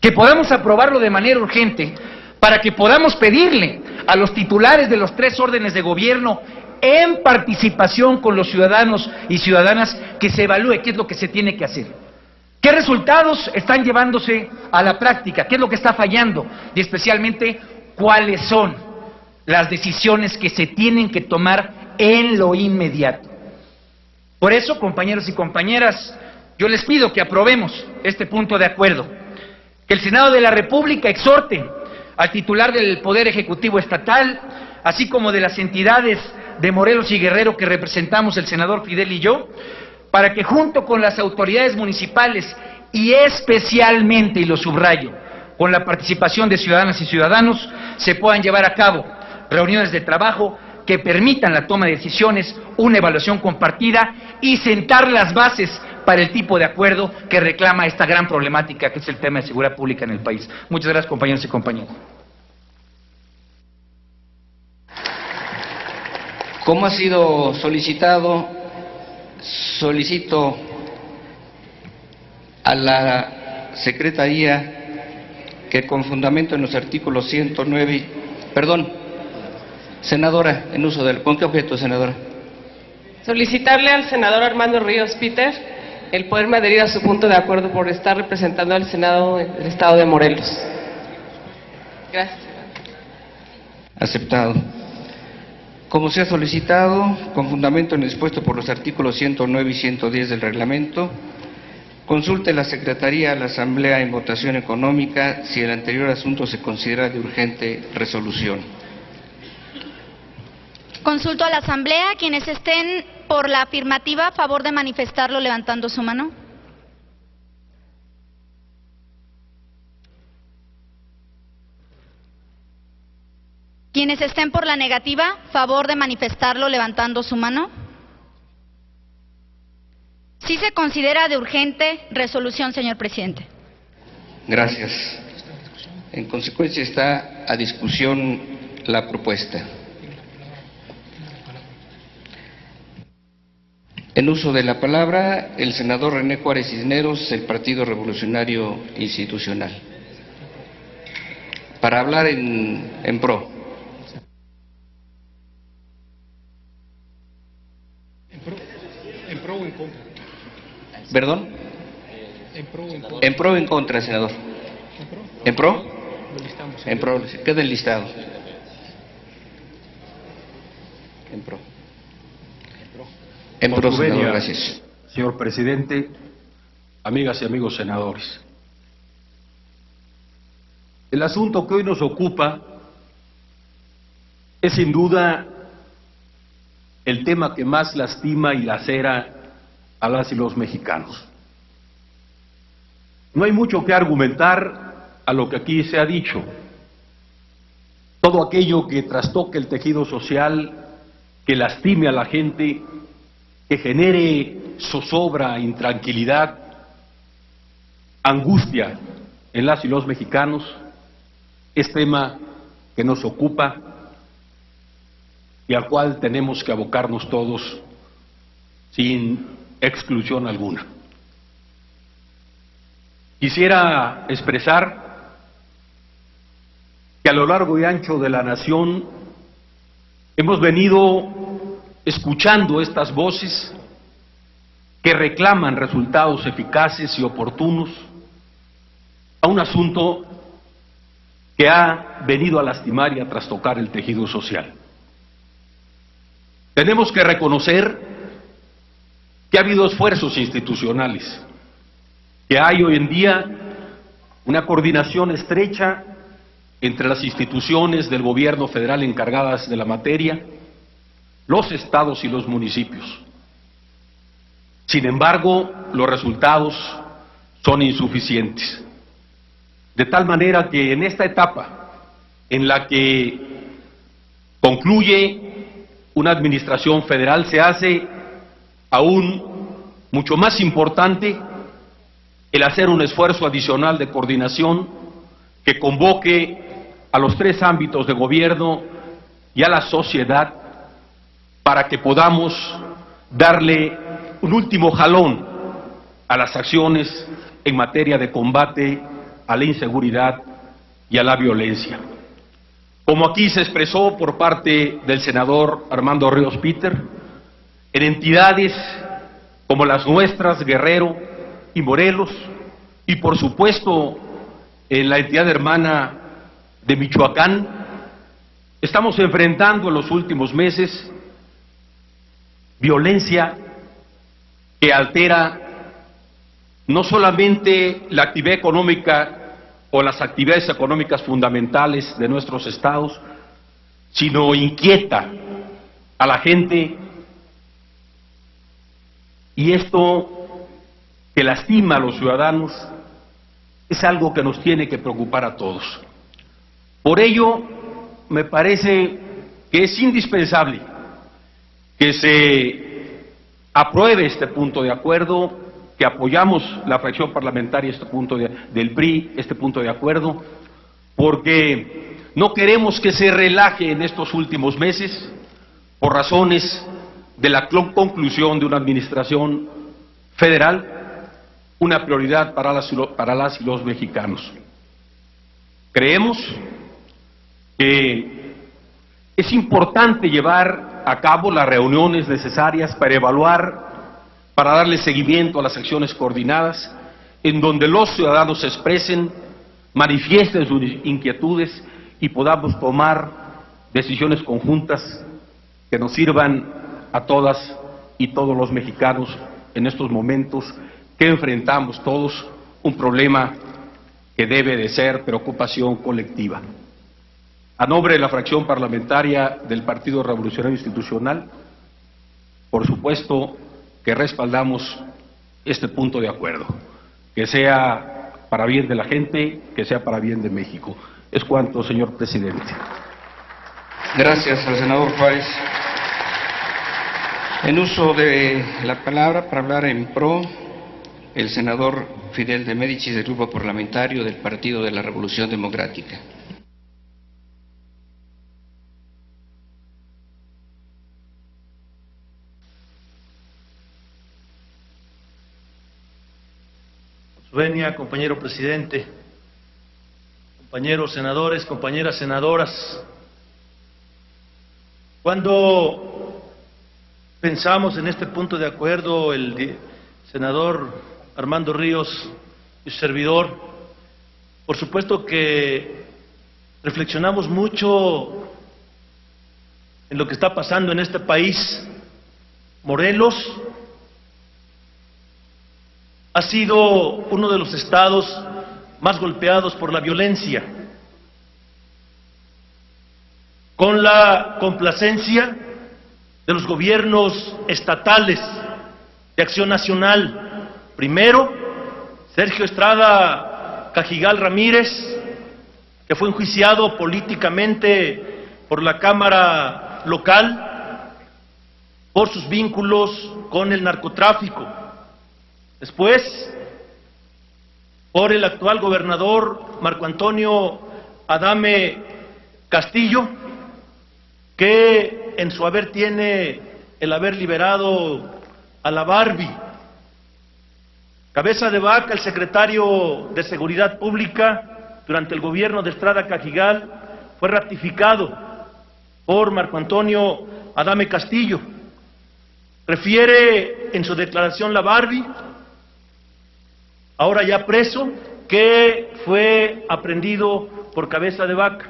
Que podamos aprobarlo de manera urgente para que podamos pedirle a los titulares de los 3 órdenes de gobierno, en participación con los ciudadanos y ciudadanas, que se evalúe qué es lo que se tiene que hacer. ¿Qué resultados están llevándose a la práctica? ¿Qué es lo que está fallando? Y especialmente, ¿cuáles son las decisiones que se tienen que tomar en lo inmediato? Por eso, compañeros y compañeras, yo les pido que aprobemos este punto de acuerdo, que el Senado de la República exhorte al titular del Poder Ejecutivo Estatal, así como de las entidades de Morelos y Guerrero que representamos el senador Fidel y yo, para que junto con las autoridades municipales y especialmente, y lo subrayo, con la participación de ciudadanas y ciudadanos, se puedan llevar a cabo reuniones de trabajo que permitan la toma de decisiones, una evaluación compartida y sentar las bases para el tipo de acuerdo que reclama esta gran problemática que es el tema de seguridad pública en el país. Muchas gracias, compañeros y compañeras. Como ha sido solicitado, solicito a la Secretaría que con fundamento en los artículos 109, senadora, en uso del... ¿Con qué objeto, senadora? Solicitarle al senador Armando Ríos Peter el poderme adherir a su punto de acuerdo por estar representando al Senado del Estado de Morelos. Gracias. Aceptado. Como se ha solicitado, con fundamento en lo expuesto por los artículos 109 y 110 del reglamento, consulte la Secretaría a la Asamblea en votación económica si el anterior asunto se considera de urgente resolución. Consulto a la Asamblea. Quienes estén por la afirmativa, a favor de manifestarlo levantando su mano. Quienes estén por la negativa, favor de manifestarlo levantando su mano. Sí se considera de urgente resolución, señor presidente. Gracias. En consecuencia está a discusión la propuesta. En uso de la palabra, el senador René Juárez Cisneros, del Partido Revolucionario Institucional. Para hablar en pro. ¿En pro o en contra? ¿Perdón? ¿En pro o en contra? En pro o en contra, senador. ¿En pro? En pro, queda enlistado. En pro, senador, gracias. Señor presidente, amigas y amigos senadores, el asunto que hoy nos ocupa es sin duda el tema que más lastima y lacera a las y los mexicanos. No hay mucho que argumentar a lo que aquí se ha dicho. Todo aquello que trastoque el tejido social, que lastime a la gente, que genere zozobra, intranquilidad, angustia en las y los mexicanos, es tema que nos ocupa y al cual tenemos que abocarnos todos sin exclusión alguna. Quisiera expresar que a lo largo y ancho de la nación hemos venido escuchando estas voces que reclaman resultados eficaces y oportunos a un asunto que ha venido a lastimar y a trastocar el tejido social. Tenemos que reconocer que ha habido esfuerzos institucionales, que hay hoy en día una coordinación estrecha entre las instituciones del gobierno federal encargadas de la materia, los estados y los municipios. Sin embargo, los resultados son insuficientes. De tal manera que en esta etapa en la que concluye una administración federal se hace aún mucho más importante el hacer un esfuerzo adicional de coordinación que convoque a los tres ámbitos de gobierno y a la sociedad para que podamos darle un último jalón a las acciones en materia de combate a la inseguridad y a la violencia. Como aquí se expresó por parte del senador Armando Ríos Peter, en entidades como las nuestras, Guerrero y Morelos, y por supuesto en la entidad hermana de Michoacán, estamos enfrentando en los últimos meses violencia que altera no solamente la actividad económica o las actividades económicas fundamentales de nuestros estados, sino inquieta a la gente, y esto que lastima a los ciudadanos es algo que nos tiene que preocupar a todos. Por ello, me parece que es indispensable que se apruebe este punto de acuerdo, que apoyamos la fracción parlamentaria del PRI, este punto de acuerdo, porque no queremos que se relaje en estos últimos meses por razones de la conclusión de una administración federal, una prioridad para las y los mexicanos. Creemos que es importante llevar a cabo las reuniones necesarias para evaluar, para darle seguimiento a las acciones coordinadas, en donde los ciudadanos se expresen, manifiesten sus inquietudes y podamos tomar decisiones conjuntas que nos sirvan a todas y todos los mexicanos en estos momentos que enfrentamos todos un problema que debe de ser preocupación colectiva. A nombre de la fracción parlamentaria del Partido Revolucionario Institucional, por supuesto que respaldamos este punto de acuerdo, que sea para bien de la gente, que sea para bien de México. Es cuanto, señor presidente. Gracias al senador Juárez. En uso de la palabra para hablar en pro, el senador Fidel de Médicis del Grupo Parlamentario del Partido de la Revolución Democrática. Venia, compañero presidente, compañeros senadores, compañeras senadoras, cuando pensamos en este punto de acuerdo, el senador Armando Ríos y su servidor, por supuesto que reflexionamos mucho en lo que está pasando en este país Morelos ha sido uno de los estados más golpeados por la violencia, con la complacencia de los gobiernos estatales de Acción Nacional. Primero, Sergio Estrada Cajigal Ramírez, que fue enjuiciado políticamente por la Cámara local por sus vínculos con el narcotráfico. Después, por el actual gobernador Marco Antonio Adame Castillo, que en su haber tiene el haber liberado a la Barbie. Cabeza de vaca, el secretario de Seguridad Pública durante el gobierno de Estrada Cajigal, fue ratificado por Marco Antonio Adame Castillo. Refiere en su declaración la Barbie, ahora ya preso, que fue aprehendido por Cabeza de Vaca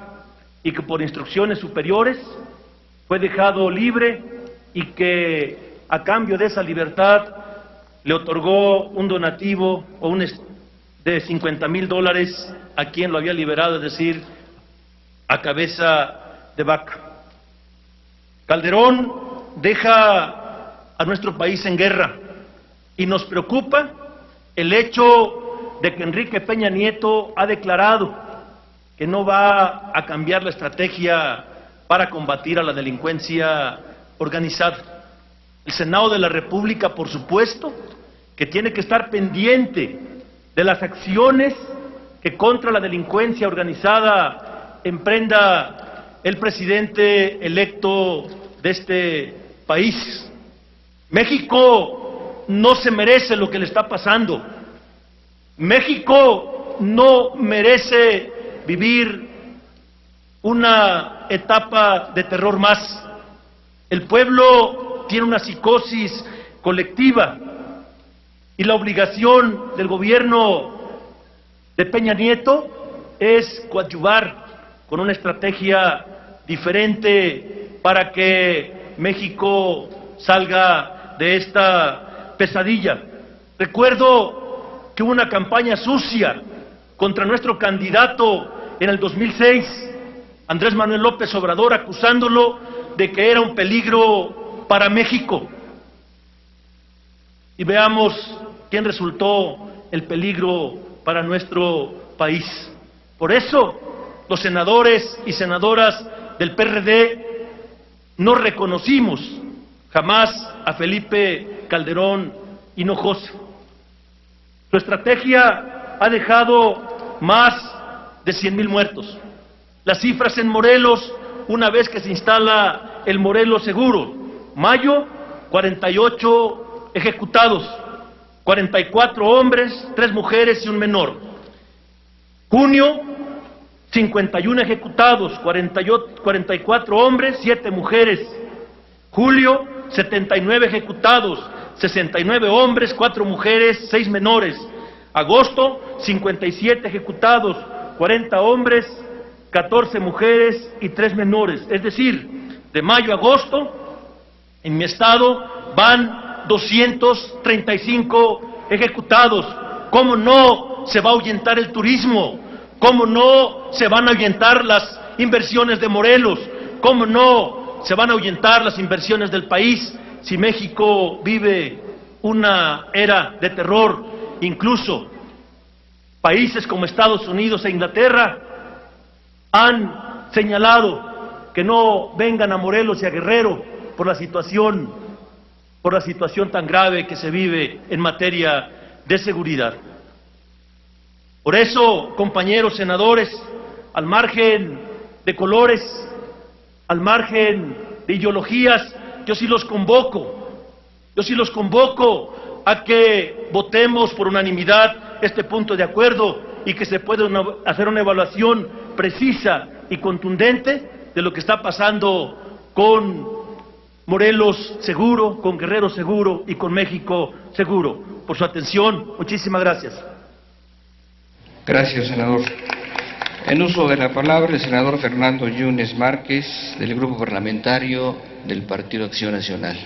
y que por instrucciones superiores fue dejado libre y que a cambio de esa libertad le otorgó un donativo de $50,000 a quien lo había liberado, es decir, a Cabeza de Vaca. Calderón deja a nuestro país en guerra y nos preocupa el hecho de que Enrique Peña Nieto ha declarado que no va a cambiar la estrategia para combatir a la delincuencia organizada. El Senado de la República, por supuesto, que tiene que estar pendiente de las acciones que contra la delincuencia organizada emprenda el presidente electo de este país. México no se merece lo que le está pasando. México no merece vivir una etapa de terror más. El pueblo tiene una psicosis colectiva y la obligación del gobierno de Peña Nieto es coadyuvar con una estrategia diferente para que México salga de esta pesadilla. Recuerdo que hubo una campaña sucia contra nuestro candidato en el 2006, Andrés Manuel López Obrador, acusándolo de que era un peligro para México. Y veamos quién resultó el peligro para nuestro país. Por eso, los senadores y senadoras del PRD no reconocimos jamás a Felipe Calderón Hinojosa. Su estrategia ha dejado más de 100,000 muertos. Las cifras en Morelos, una vez que se instala el Morelos Seguro: mayo, 48 ejecutados, 44 hombres, 3 mujeres y un menor. Junio, 51 ejecutados, 44 hombres, 7 mujeres. Julio, 79 ejecutados, 69 hombres, 4 mujeres, 6 menores. Agosto, 57 ejecutados, 40 hombres, 14 mujeres y 3 menores. Es decir, de mayo a agosto, en mi estado van 235 ejecutados. ¿Cómo no se va a ahuyentar el turismo? ¿Cómo no se van a ahuyentar las inversiones de Morelos? ¿Cómo no se van a ahuyentar las inversiones del país si México vive una era de terror? Incluso países como Estados Unidos e Inglaterra han señalado que no vengan a Morelos y a Guerrero por la situación tan grave que se vive en materia de seguridad. Por eso, compañeros senadores, al margen de colores, al margen de ideologías, yo sí los convoco a que votemos por unanimidad este punto de acuerdo y que se pueda hacer una evaluación precisa y contundente de lo que está pasando con Morelos seguro, con Guerrero seguro y con México seguro. Por su atención, muchísimas gracias. Gracias, senador. En uso de la palabra, el senador Fernando Yunes Márquez, del Grupo Parlamentario del Partido Acción Nacional.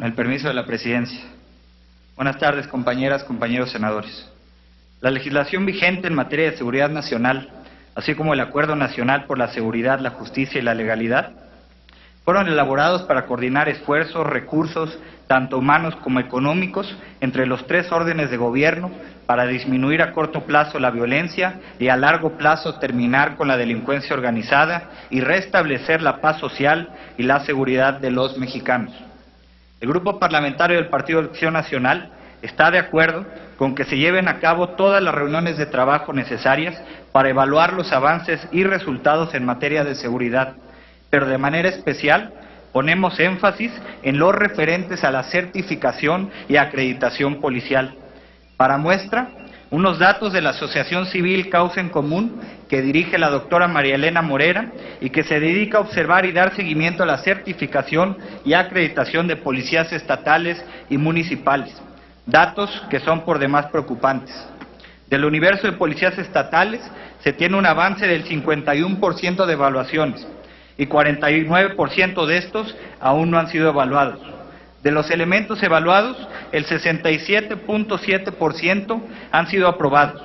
Con el permiso de la Presidencia. Buenas tardes, compañeras, compañeros senadores. La legislación vigente en materia de seguridad nacional, así como el Acuerdo Nacional por la Seguridad, la Justicia y la Legalidad, fueron elaborados para coordinar esfuerzos, recursos, tanto humanos como económicos, entre los tres órdenes de gobierno para disminuir a corto plazo la violencia y a largo plazo terminar con la delincuencia organizada y restablecer la paz social y la seguridad de los mexicanos. El Grupo Parlamentario del Partido de Acción Nacional está de acuerdo con que se lleven a cabo todas las reuniones de trabajo necesarias para evaluar los avances y resultados en materia de seguridad, pero de manera especial ponemos énfasis en los referentes a la certificación y acreditación policial. Para muestra, unos datos de la Asociación Civil Causa en Común, que dirige la doctora María Elena Morera y que se dedica a observar y dar seguimiento a la certificación y acreditación de policías estatales y municipales. Datos que son por demás preocupantes. Del universo de policías estatales se tiene un avance del 51% de evaluaciones y 49% de estos aún no han sido evaluados. De los elementos evaluados, el 67.7% han sido aprobados,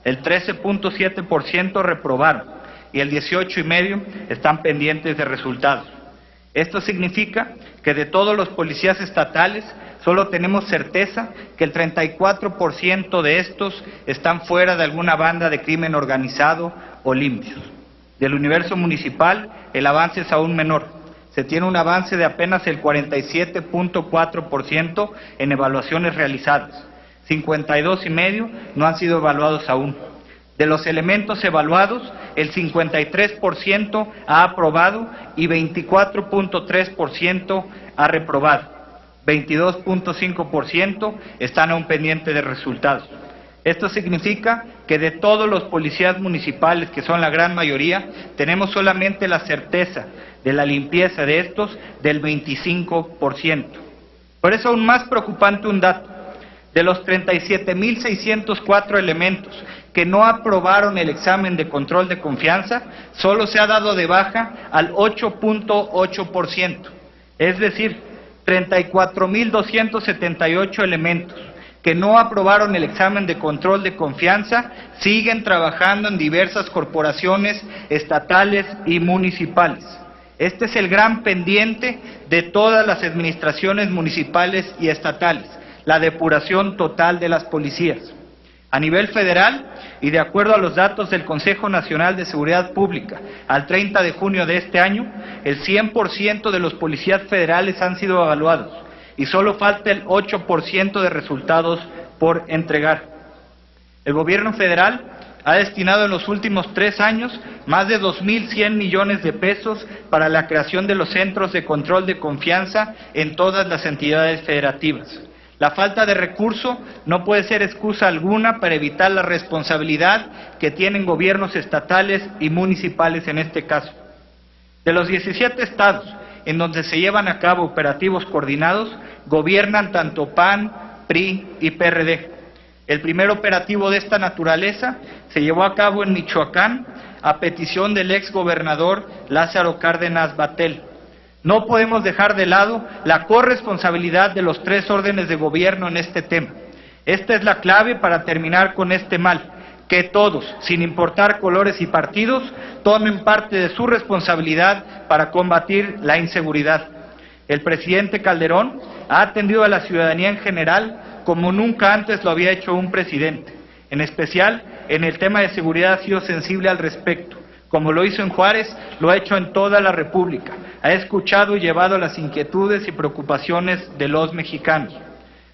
el 13.7% reprobaron y el 18,5% están pendientes de resultados. Esto significa que de todos los policías estatales solo tenemos certeza que el 34% de estos están fuera de alguna banda de crimen organizado o limpios. Del universo municipal, el avance es aún menor. Se tiene un avance de apenas el 47.4% en evaluaciones realizadas. 52,5% no han sido evaluados aún. De los elementos evaluados, el 53% ha aprobado y 24.3% ha reprobado. 22.5% están aún pendientes de resultados. Esto significa que de todos los policías municipales, que son la gran mayoría, tenemos solamente la certeza de la limpieza de estos del 25%. Por eso aún más preocupante un dato. De los 37.604 elementos que no aprobaron el examen de control de confianza, solo se ha dado de baja al 8.8%. Es decir, 34.278 elementos que no aprobaron el examen de control de confianza siguen trabajando en diversas corporaciones estatales y municipales. Este es el gran pendiente de todas las administraciones municipales y estatales, la depuración total de las policías. A nivel federal, y de acuerdo a los datos del Consejo Nacional de Seguridad Pública, al 30 de junio de este año, el 100% de los policías federales han sido evaluados y solo falta el 8% de resultados por entregar. El gobierno federal ha destinado en los últimos 3 años más de 2.100 millones de pesos para la creación de los centros de control de confianza en todas las entidades federativas. La falta de recurso no puede ser excusa alguna para evitar la responsabilidad que tienen gobiernos estatales y municipales en este caso. De los 17 estados en donde se llevan a cabo operativos coordinados, gobiernan tanto PAN, PRI y PRD. El primer operativo de esta naturaleza se llevó a cabo en Michoacán a petición del exgobernador Lázaro Cárdenas Batlle. No podemos dejar de lado la corresponsabilidad de los 3 órdenes de gobierno en este tema. Esta es la clave para terminar con este mal, que todos, sin importar colores y partidos, tomen parte de su responsabilidad para combatir la inseguridad. El presidente Calderón ha atendido a la ciudadanía en general como nunca antes lo había hecho un presidente. En especial, en el tema de seguridad ha sido sensible al respecto. Como lo hizo en Juárez, lo ha hecho en toda la República. Ha escuchado y llevado las inquietudes y preocupaciones de los mexicanos.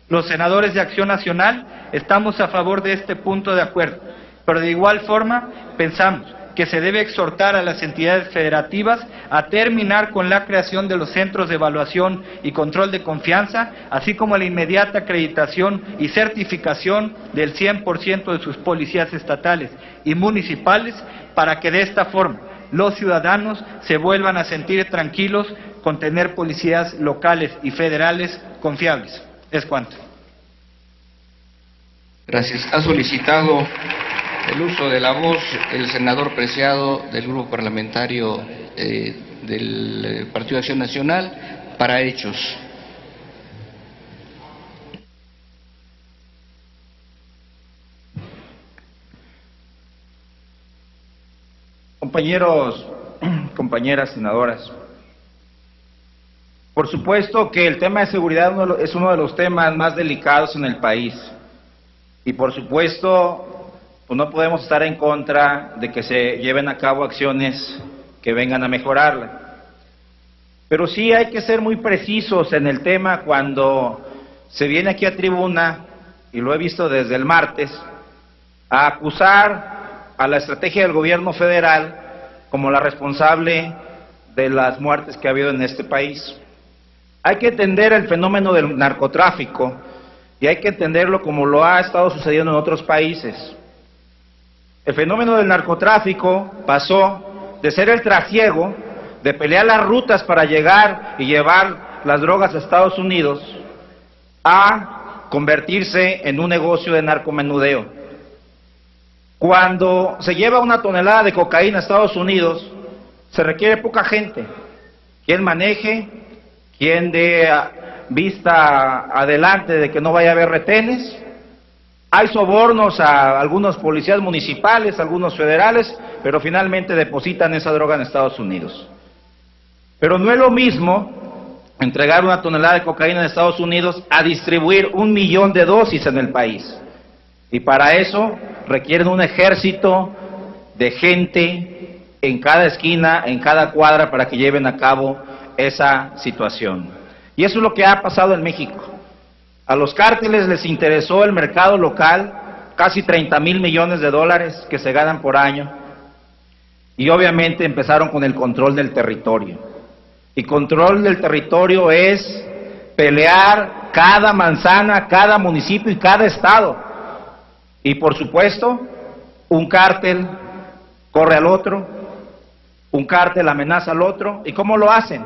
Los senadores de Acción Nacional estamos a favor de este punto de acuerdo, pero de igual forma pensamos que se debe exhortar a las entidades federativas a terminar con la creación de los centros de evaluación y control de confianza, así como la inmediata acreditación y certificación del 100% de sus policías estatales y municipales, para que de esta forma los ciudadanos se vuelvan a sentir tranquilos con tener policías locales y federales confiables. Es cuanto. Gracias. Ha solicitado el uso de la voz el senador Preciado del Grupo Parlamentario del Partido de Acción Nacional para hechos. Compañeros, compañeras senadoras, por supuesto que el tema de seguridad es uno de los temas más delicados en el país y por supuesto pues no podemos estar en contra de que se lleven a cabo acciones que vengan a mejorarla. Pero sí hay que ser muy precisos en el tema cuando se viene aquí a tribuna, y lo he visto desde el martes, a acusar a la estrategia del gobierno federal como la responsable de las muertes que ha habido en este país. Hay que entender el fenómeno del narcotráfico y hay que entenderlo como lo ha estado sucediendo en otros países. El fenómeno del narcotráfico pasó de ser el trasiego, de pelear las rutas para llegar y llevar las drogas a Estados Unidos, a convertirse en un negocio de narcomenudeo. Cuando se lleva una tonelada de cocaína a Estados Unidos, se requiere poca gente, quien maneje, quien dé vista adelante de que no vaya a haber retenes. Hay sobornos a algunos policías municipales, algunos federales, pero finalmente depositan esa droga en Estados Unidos. Pero no es lo mismo entregar una tonelada de cocaína en Estados Unidos a distribuir 1 millón de dosis en el país. Y para eso requieren un ejército de gente en cada esquina, en cada cuadra, para que lleven a cabo esa situación. Y eso es lo que ha pasado en México. A los cárteles les interesó el mercado local, casi 30,000 millones de dólares que se ganan por año, y obviamente empezaron con el control del territorio. Y control del territorio es pelear cada manzana, cada municipio y cada estado. Y por supuesto, un cártel corre al otro, un cártel amenaza al otro. ¿Y cómo lo hacen?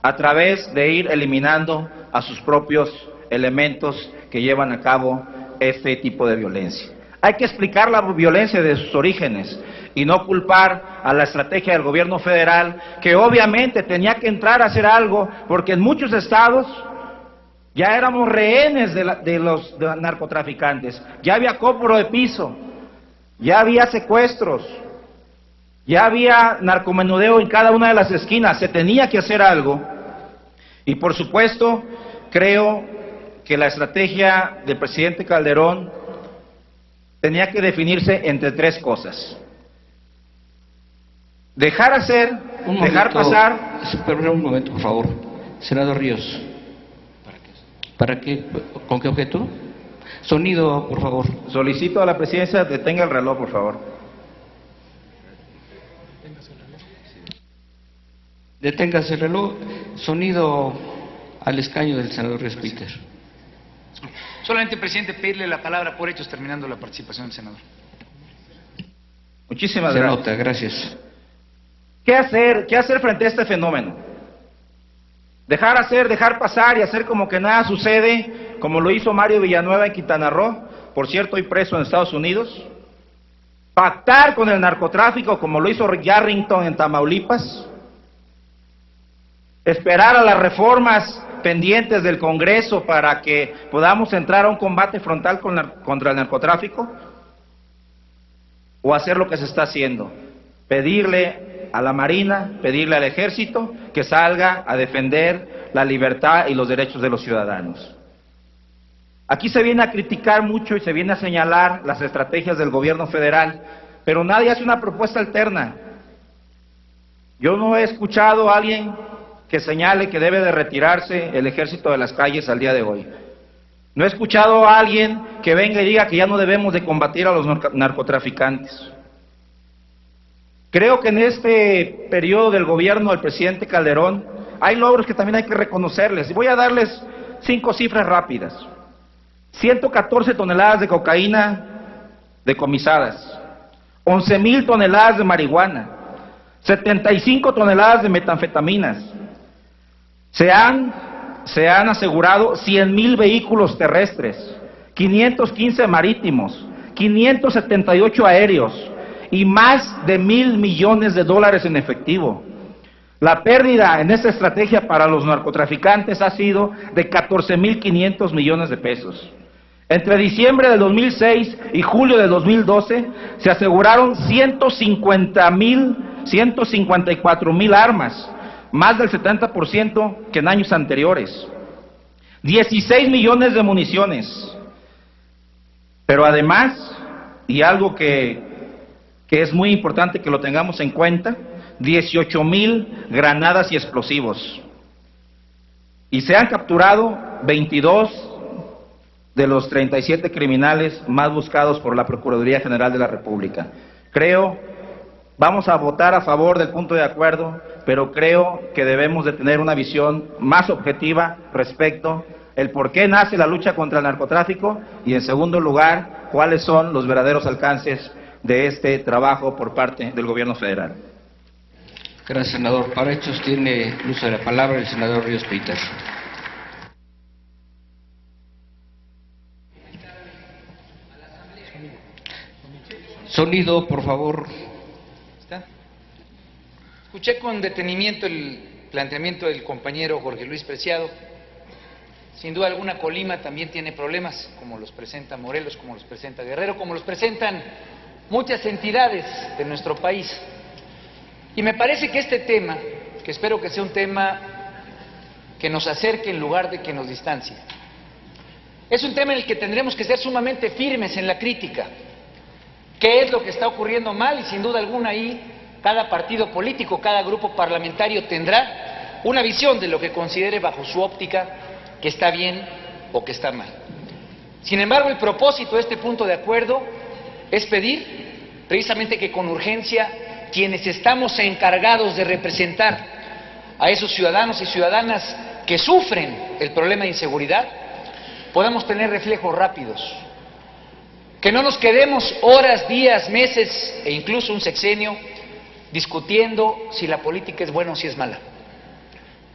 A través de ir eliminando a sus propios elementos que llevan a cabo este tipo de violencia. Hay que explicar la violencia de sus orígenes y no culpar a la estrategia del gobierno federal, que obviamente tenía que entrar a hacer algo, porque en muchos estados ya éramos rehenes de los narcotraficantes, ya había cobro de piso, ya había secuestros, ya había narcomenudeo en cada una de las esquinas, se tenía que hacer algo. Y por supuesto, creo que la estrategia del presidente Calderón tenía que definirse entre 3 cosas. Dejar hacer, dejar pasar... Espera un momento, por favor. Senador Ríos. ¿Para qué? ¿Con qué objeto? Sonido, por favor. Solicito a la presidencia detenga el reloj, por favor. Deténgase el reloj. Sonido al escaño del senador Ríos Peter. Solamente, presidente, pedirle la palabra por hechos terminando la participación del senador. Muchísimas gracias. Se nota, gracias. ¿Qué hacer frente a este fenómeno? Dejar hacer, dejar pasar y hacer como que nada sucede, como lo hizo Mario Villanueva en Quintana Roo, por cierto, hoy preso en Estados Unidos. Pactar con el narcotráfico, como lo hizo Yarrington en Tamaulipas. Esperar a las reformas pendientes del Congreso para que podamos entrar a un combate frontal contra el narcotráfico, o hacer lo que se está haciendo, pedirle a la Marina, pedirle al Ejército que salga a defender la libertad y los derechos de los ciudadanos. Aquí se viene a criticar mucho y se viene a señalar las estrategias del gobierno federal, pero nadie hace una propuesta alterna. Yo no he escuchado a alguien que señale que debe de retirarse el ejército de las calles al día de hoy. No he escuchado a alguien que venga y diga que ya no debemos de combatir a los narcotraficantes. Creo que en este periodo del gobierno del presidente Calderón hay logros que también hay que reconocerles. Y voy a darles 5 cifras rápidas. 114 toneladas de cocaína decomisadas, 11,000 toneladas de marihuana, 75 toneladas de metanfetaminas. Se han asegurado 100,000 vehículos terrestres, 515 marítimos, 578 aéreos y más de 1,000 millones de dólares en efectivo. La pérdida en esta estrategia para los narcotraficantes ha sido de 14,500 millones de pesos. Entre diciembre de 2006 y julio de 2012 se aseguraron 150,000 154,000 armas, más del 70% que en años anteriores. 16 millones de municiones. Pero además, y algo que es muy importante que lo tengamos en cuenta, 18,000 granadas y explosivos. Y se han capturado 22 de los 37 criminales más buscados por la Procuraduría General de la República. Vamos a votar a favor del punto de acuerdo, pero creo que debemos de tener una visión más objetiva respecto el por qué nace la lucha contra el narcotráfico y, en segundo lugar, cuáles son los verdaderos alcances de este trabajo por parte del Gobierno federal. Gracias, senador. Para hechos tiene el uso de la palabra el senador Ríos Peter. Sonido, por favor. Escuché con detenimiento el planteamiento del compañero Jorge Luis Preciado. Sin duda alguna, Colima también tiene problemas, como los presenta Morelos, como los presenta Guerrero, como los presentan muchas entidades de nuestro país. Y me parece que este tema, que espero que sea un tema que nos acerque en lugar de que nos distancie, es un tema en el que tendremos que ser sumamente firmes en la crítica. ¿Qué es lo que está ocurriendo mal? Y sin duda alguna ahí cada partido político, cada grupo parlamentario tendrá una visión de lo que considere bajo su óptica que está bien o que está mal. Sin embargo, el propósito de este punto de acuerdo es pedir precisamente que con urgencia quienes estamos encargados de representar a esos ciudadanos y ciudadanas que sufren el problema de inseguridad podamos tener reflejos rápidos. Que no nos quedemos horas, días, meses e incluso un sexenio discutiendo si la política es buena o si es mala.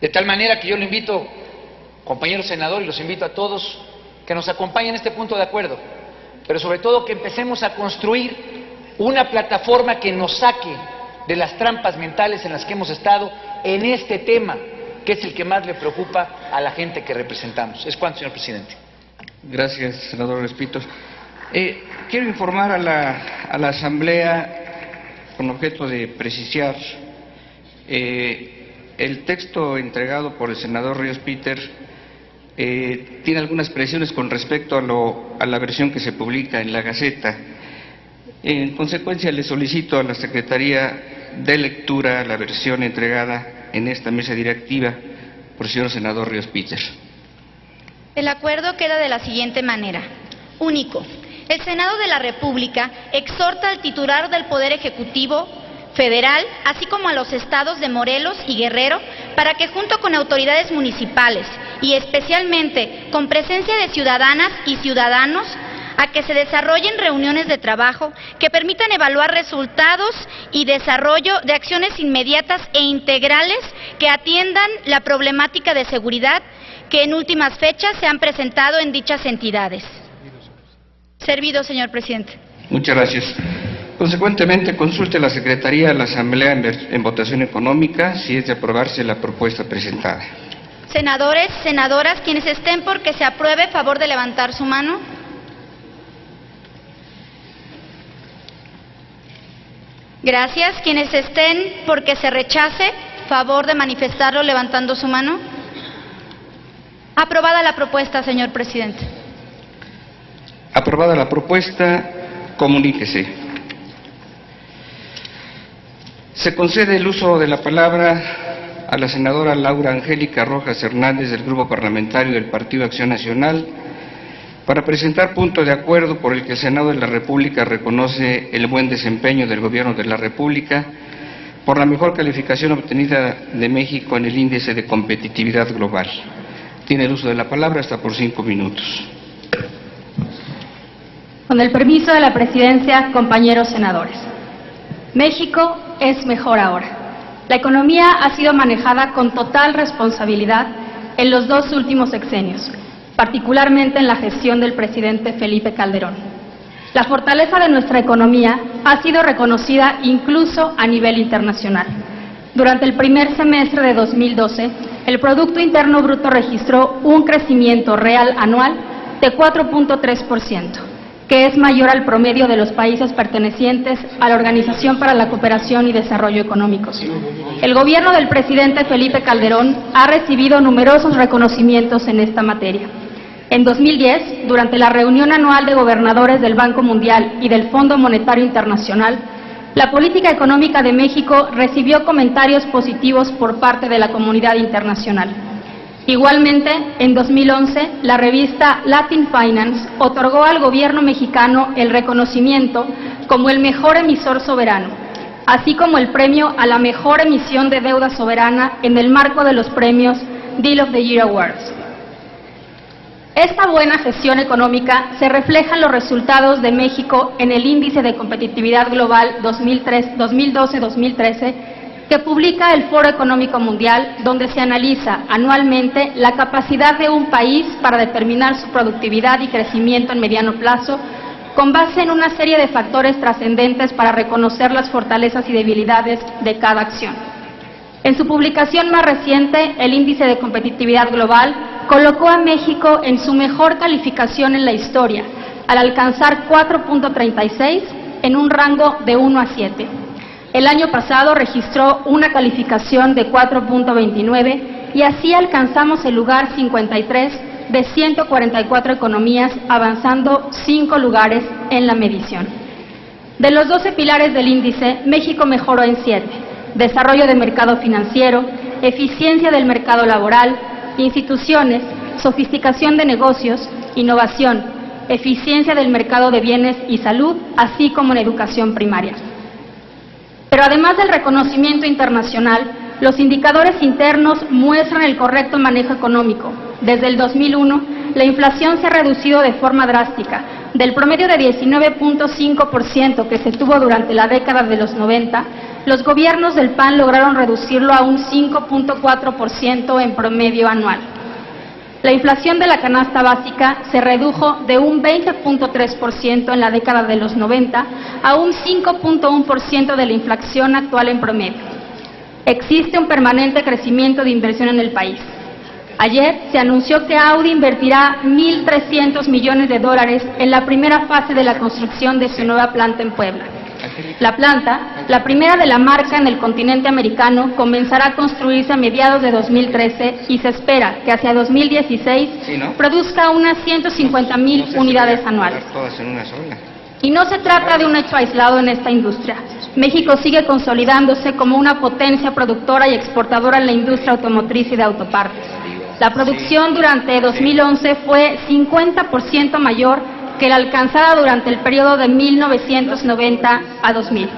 De tal manera que yo lo invito, compañero senador, y los invito a todos que nos acompañen en este punto de acuerdo, pero sobre todo que empecemos a construir una plataforma que nos saque de las trampas mentales en las que hemos estado en este tema, que es el que más le preocupa a la gente que representamos. Es cuanto, señor presidente. Gracias, senador Respitos. Quiero informar a la Asamblea, con objeto de precisar, el texto entregado por el senador Ríos Peter tiene algunas precisiones con respecto a la versión que se publica en la Gaceta. En consecuencia, le solicito a la Secretaría de Lectura la versión entregada en esta mesa directiva por el señor senador Ríos Peter. El acuerdo queda de la siguiente manera. Único. El Senado de la República exhorta al titular del Poder Ejecutivo Federal, así como a los estados de Morelos y Guerrero, para que junto con autoridades municipales y especialmente con presencia de ciudadanas y ciudadanos, a que se desarrollen reuniones de trabajo que permitan evaluar resultados y desarrollo de acciones inmediatas e integrales que atiendan la problemática de seguridad que en últimas fechas se han presentado en dichas entidades. Servido, señor presidente. Muchas gracias. Consecuentemente, consulte la Secretaría de la Asamblea en votación económica si es de aprobarse la propuesta presentada. Senadores, senadoras, quienes estén por que se apruebe, favor de levantar su mano. Gracias. Quienes estén por que se rechace, favor de manifestarlo levantando su mano. Aprobada la propuesta, señor presidente. Aprobada la propuesta, comuníquese. Se concede el uso de la palabra a la senadora Laura Angélica Rojas Hernández del Grupo Parlamentario del Partido Acción Nacional para presentar punto de acuerdo por el que el Senado de la República reconoce el buen desempeño del Gobierno de la República por la mejor calificación obtenida de México en el Índice de Competitividad Global. Tiene el uso de la palabra hasta por 5 minutos. Con el permiso de la presidencia, compañeros senadores. México es mejor ahora. La economía ha sido manejada con total responsabilidad en los 2 últimos sexenios, particularmente en la gestión del presidente Felipe Calderón. La fortaleza de nuestra economía ha sido reconocida incluso a nivel internacional. Durante el primer semestre de 2012, el Producto Interno Bruto registró un crecimiento real anual de 4.3%. que es mayor al promedio de los países pertenecientes a la Organización para la Cooperación y Desarrollo Económicos. El gobierno del presidente Felipe Calderón ha recibido numerosos reconocimientos en esta materia. En 2010, durante la reunión anual de gobernadores del Banco Mundial y del Fondo Monetario Internacional, la política económica de México recibió comentarios positivos por parte de la comunidad internacional. Igualmente, en 2011, la revista Latin Finance otorgó al gobierno mexicano el reconocimiento como el mejor emisor soberano, así como el premio a la mejor emisión de deuda soberana en el marco de los premios Deal of the Year Awards. Esta buena gestión económica se refleja en los resultados de México en el Índice de Competitividad Global 2012-2013, que publica el Foro Económico Mundial, donde se analiza anualmente la capacidad de un país para determinar su productividad y crecimiento en mediano plazo, con base en una serie de factores trascendentes para reconocer las fortalezas y debilidades de cada acción. En su publicación más reciente, el Índice de Competitividad Global colocó a México en su mejor calificación en la historia, al alcanzar 4.36 en un rango de 1 a 7. El año pasado registró una calificación de 4.29 y así alcanzamos el lugar 53 de 144 economías, avanzando 5 lugares en la medición. De los 12 pilares del índice, México mejoró en 7: desarrollo de mercado financiero, eficiencia del mercado laboral, instituciones, sofisticación de negocios, innovación, eficiencia del mercado de bienes y salud, así como en educación primaria. Pero además del reconocimiento internacional, los indicadores internos muestran el correcto manejo económico. Desde el 2001, la inflación se ha reducido de forma drástica. Del promedio de 19.5% que se tuvo durante la década de los 90, los gobiernos del PAN lograron reducirlo a un 5.4% en promedio anual. La inflación de la canasta básica se redujo de un 20.3% en la década de los 90 a un 5.1% de la inflación actual en promedio. Existe un permanente crecimiento de inversión en el país. Ayer se anunció que Audi invertirá $1.300 millones en la primera fase de la construcción de su nueva planta en Puebla. La planta, la primera de la marca en el continente americano, comenzará a construirse a mediados de 2013 y se espera que hacia 2016 produzca unas 150,000 unidades anuales. Y no se trata de un hecho aislado en esta industria. México sigue consolidándose como una potencia productora y exportadora en la industria automotriz y de autopartes. La producción durante 2011 fue 50% mayor que la alcanzada durante el periodo de 1990 a 2000.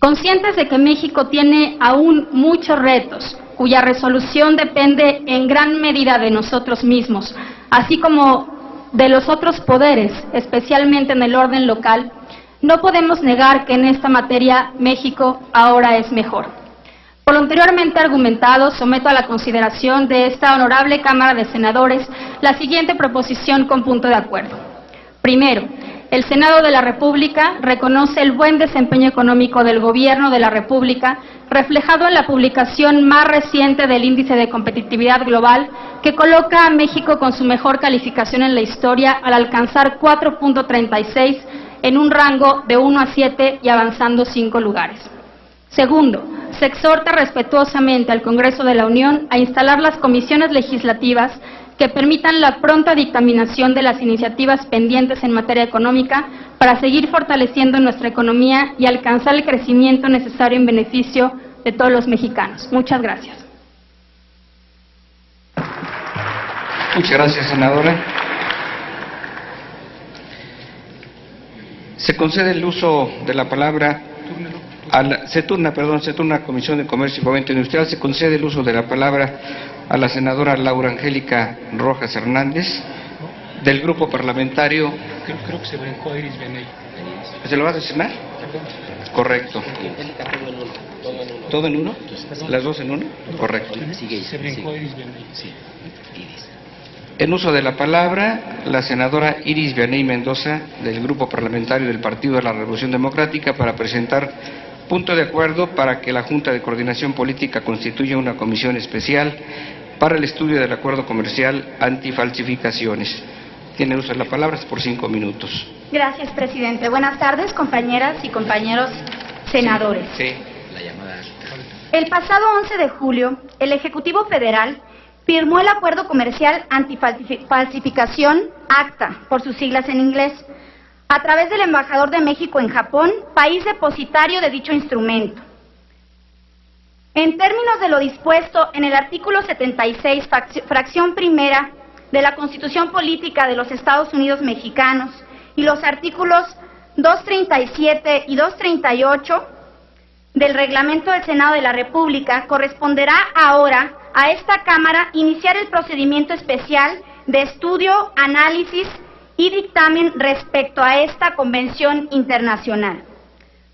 Conscientes de que México tiene aún muchos retos, cuya resolución depende en gran medida de nosotros mismos, así como de los otros poderes, especialmente en el orden local, no podemos negar que en esta materia México ahora es mejor. Por lo anteriormente argumentado, someto a la consideración de esta honorable Cámara de Senadores la siguiente proposición con punto de acuerdo. Primero, el Senado de la República reconoce el buen desempeño económico del Gobierno de la República, reflejado en la publicación más reciente del Índice de Competitividad Global, que coloca a México con su mejor calificación en la historia al alcanzar 4.36 en un rango de 1 a 7 y avanzando 5 lugares. Segundo, se exhorta respetuosamente al Congreso de la Unión a instalar las comisiones legislativas que permitan la pronta dictaminación de las iniciativas pendientes en materia económica para seguir fortaleciendo nuestra economía y alcanzar el crecimiento necesario en beneficio de todos los mexicanos. Muchas gracias. Muchas gracias, senadora. Se concede el uso de la palabra se turna a Comisión de Comercio y Fomento Industrial. Se concede el uso de la palabra a la senadora Laura Angélica Rojas Hernández, del Grupo Parlamentario. Creo que se brincó Iris Beney. ¿Se lo va a designar? Correcto. ¿Todo en uno? ¿Las dos en uno? Correcto. Se brincó Iris Beney. Sí. En uso de la palabra, la senadora Iris Vianey Mendoza, del Grupo Parlamentario del Partido de la Revolución Democrática, para presentar punto de acuerdo para que la Junta de Coordinación Política constituya una comisión especial para el estudio del acuerdo comercial antifalsificaciones. Tiene uso de la palabra por 5 minutos. Gracias, presidente. Buenas tardes, compañeras y compañeros senadores. Sí, la llamada. El pasado 11 de julio, el Ejecutivo Federal firmó el Acuerdo Comercial Antifalsificación, ACTA, por sus siglas en inglés, a través del embajador de México en Japón, país depositario de dicho instrumento. En términos de lo dispuesto en el artículo 76, fracción primera de la Constitución Política de los Estados Unidos Mexicanos y los artículos 237 y 238 del Reglamento del Senado de la República, corresponderá ahora a esta Cámara iniciar el procedimiento especial de estudio, análisis y dictamen respecto a esta convención internacional.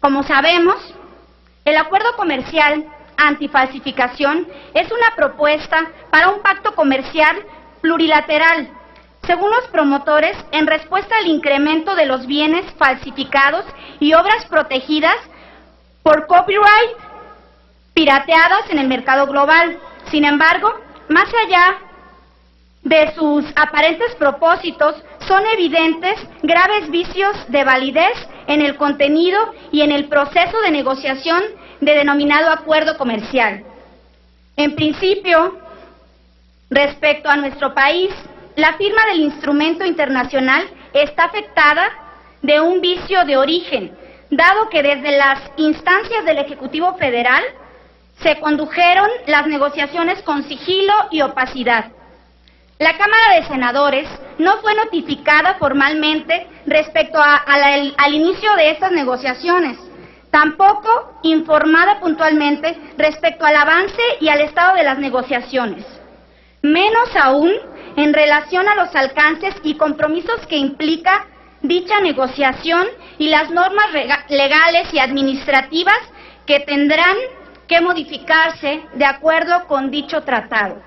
Como sabemos, el Acuerdo Comercial Antifalsificación es una propuesta para un pacto comercial plurilateral, según los promotores, en respuesta al incremento de los bienes falsificados y obras protegidas por copyright pirateadas en el mercado global. Sin embargo, más allá de sus aparentes propósitos, son evidentes graves vicios de validez en el contenido y en el proceso de negociación de denominado acuerdo comercial. En principio, respecto a nuestro país, la firma del instrumento internacional está afectada de un vicio de origen, dado que desde las instancias del Ejecutivo Federal se condujeron las negociaciones con sigilo y opacidad. La Cámara de Senadores no fue notificada formalmente respecto al inicio de estas negociaciones, tampoco informada puntualmente respecto al avance y al estado de las negociaciones, menos aún en relación a los alcances y compromisos que implica dicha negociación y las normas legales y administrativas que tendrán que modificarse de acuerdo con dicho tratado.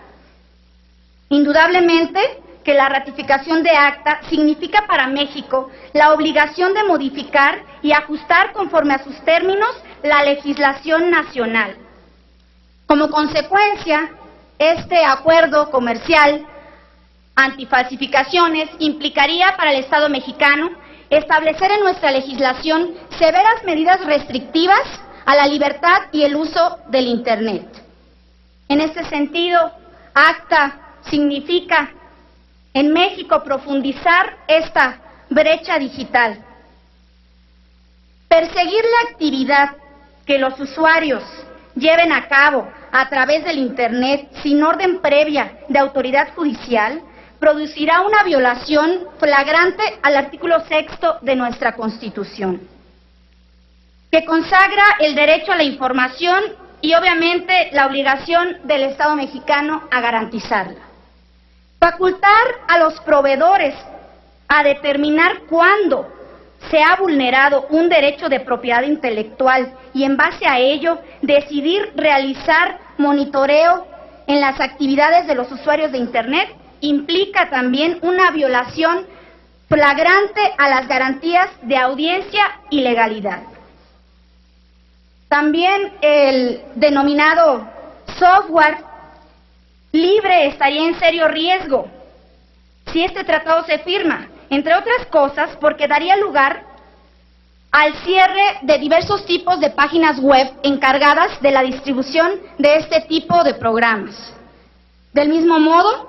Indudablemente que la ratificación de ACTA significa para México la obligación de modificar y ajustar conforme a sus términos la legislación nacional. Como consecuencia, este acuerdo comercial antifalsificaciones implicaría para el Estado mexicano establecer en nuestra legislación severas medidas restrictivas a la libertad y el uso del Internet. En este sentido, ACTA significa en México profundizar esta brecha digital. Perseguir la actividad que los usuarios lleven a cabo a través del Internet sin orden previa de autoridad judicial producirá una violación flagrante al artículo 6º de nuestra Constitución, que consagra el derecho a la información y obviamente la obligación del Estado mexicano a garantizarla. Facultar a los proveedores a determinar cuándo se ha vulnerado un derecho de propiedad intelectual y en base a ello decidir realizar monitoreo en las actividades de los usuarios de Internet implica también una violación flagrante a las garantías de audiencia y legalidad. También el denominado software libre estaría en serio riesgo si este tratado se firma, entre otras cosas porque daría lugar al cierre de diversos tipos de páginas web encargadas de la distribución de este tipo de programas. Del mismo modo,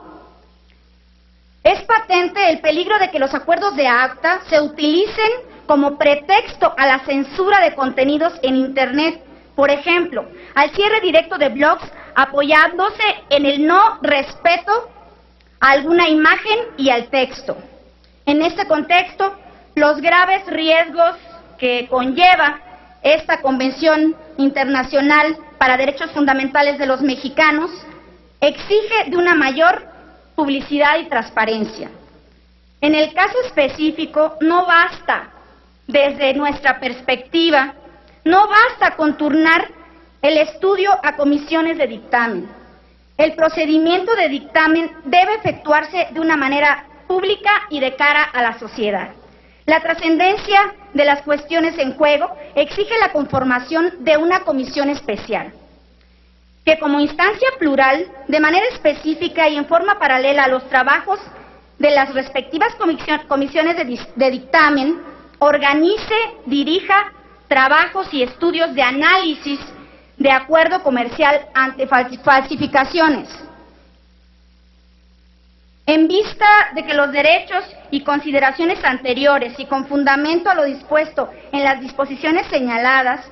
es patente el peligro de que los acuerdos de ACTA se utilicen como pretexto a la censura de contenidos en Internet, por ejemplo, al cierre directo de blogs apoyándose en el no respeto a alguna imagen y al texto. En este contexto, los graves riesgos que conlleva esta Convención Internacional para Derechos Fundamentales de los Mexicanos exige de una mayor publicidad y transparencia. En el caso específico, no basta, desde nuestra perspectiva, no basta con turnar el estudio a comisiones de dictamen. El procedimiento de dictamen debe efectuarse de una manera pública y de cara a la sociedad. La trascendencia de las cuestiones en juego exige la conformación de una comisión especial, que como instancia plural, de manera específica y en forma paralela a los trabajos de las respectivas comisiones de dictamen organice, dirija trabajos y estudios de análisis de acuerdo comercial ante falsificaciones. En vista de que los derechos y consideraciones anteriores y con fundamento a lo dispuesto en las disposiciones señaladas,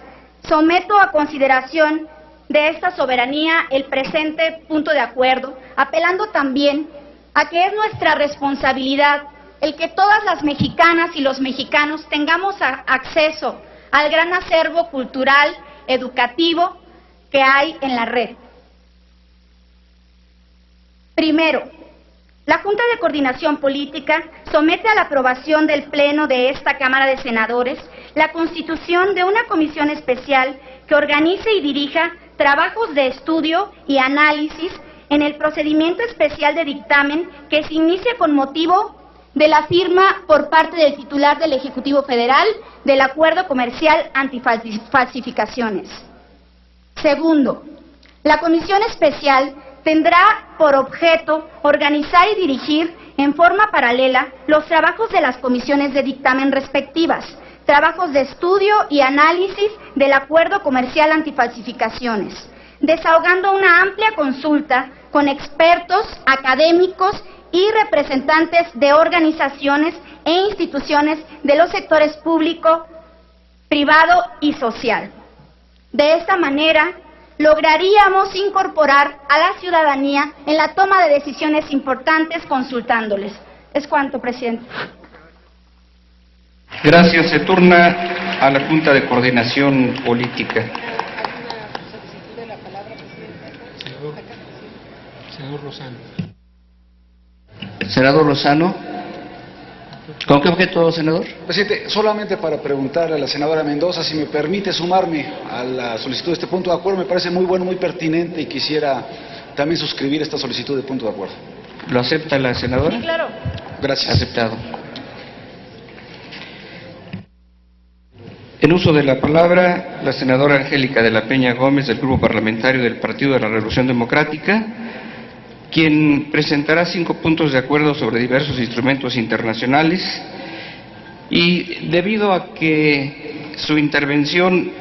someto a consideración de esta soberanía el presente punto de acuerdo, apelando también a que es nuestra responsabilidad el que todas las mexicanas y los mexicanos tengamos acceso al gran acervo cultural, educativo que hay en la red. Primero, la Junta de Coordinación Política somete a la aprobación del Pleno de esta Cámara de Senadores la constitución de una comisión especial que organice y dirija trabajos de estudio y análisis en el procedimiento especial de dictamen que se inicia con motivo de la firma por parte del titular del Ejecutivo Federal del Acuerdo Comercial Antifalsificaciones. Segundo, la comisión especial tendrá por objeto organizar y dirigir en forma paralela los trabajos de las comisiones de dictamen respectivas, trabajos de estudio y análisis del Acuerdo Comercial Antifalsificaciones, desahogando una amplia consulta con expertos, académicos y representantes de organizaciones e instituciones de los sectores público, privado y social. De esta manera, lograríamos incorporar a la ciudadanía en la toma de decisiones importantes consultándoles. Es cuanto, presidente. Gracias. Se turna a la Junta de Coordinación Política. Senador Lozano. Senador Lozano. ¿Con qué objeto, senador? Presidente, solamente para preguntarle a la senadora Mendoza si me permite sumarme a la solicitud de este punto de acuerdo. Me parece muy bueno, muy pertinente y quisiera también suscribir esta solicitud de punto de acuerdo. ¿Lo acepta la senadora? Sí, claro. Gracias. Aceptado. En uso de la palabra, la senadora Angélica de la Peña Gómez, del Grupo Parlamentario del Partido de la Revolución Democrática, quien presentará 5 puntos de acuerdo sobre diversos instrumentos internacionales, y debido a que su intervención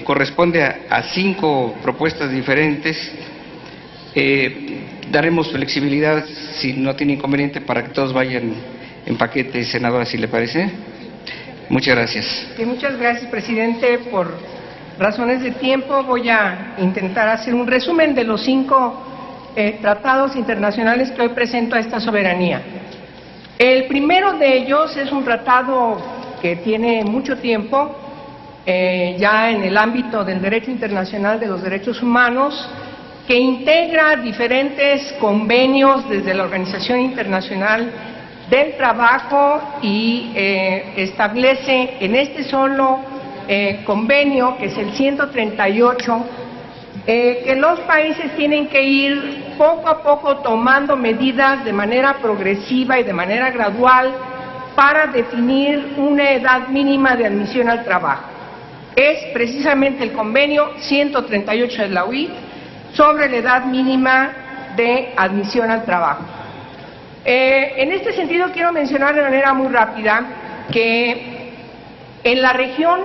corresponde a 5 propuestas diferentes, daremos flexibilidad, si no tiene inconveniente, para que todos vayan en paquete, senadora, si le parece. Muchas gracias. Muchas gracias, presidente. Por razones de tiempo voy a intentar hacer un resumen de los 5 tratados internacionales que hoy presento a esta soberanía. El primero de ellos es un tratado que tiene mucho tiempo, ya en el ámbito del derecho internacional de los derechos humanos, que integra diferentes convenios desde la Organización Internacional del Trabajo y establece en este solo convenio, que es el 138, que los países tienen que ir poco a poco tomando medidas de manera progresiva y de manera gradual para definir una edad mínima de admisión al trabajo. Es precisamente el convenio 138 de la OIT sobre la edad mínima de admisión al trabajo. En este sentido quiero mencionar de manera muy rápida que en la región,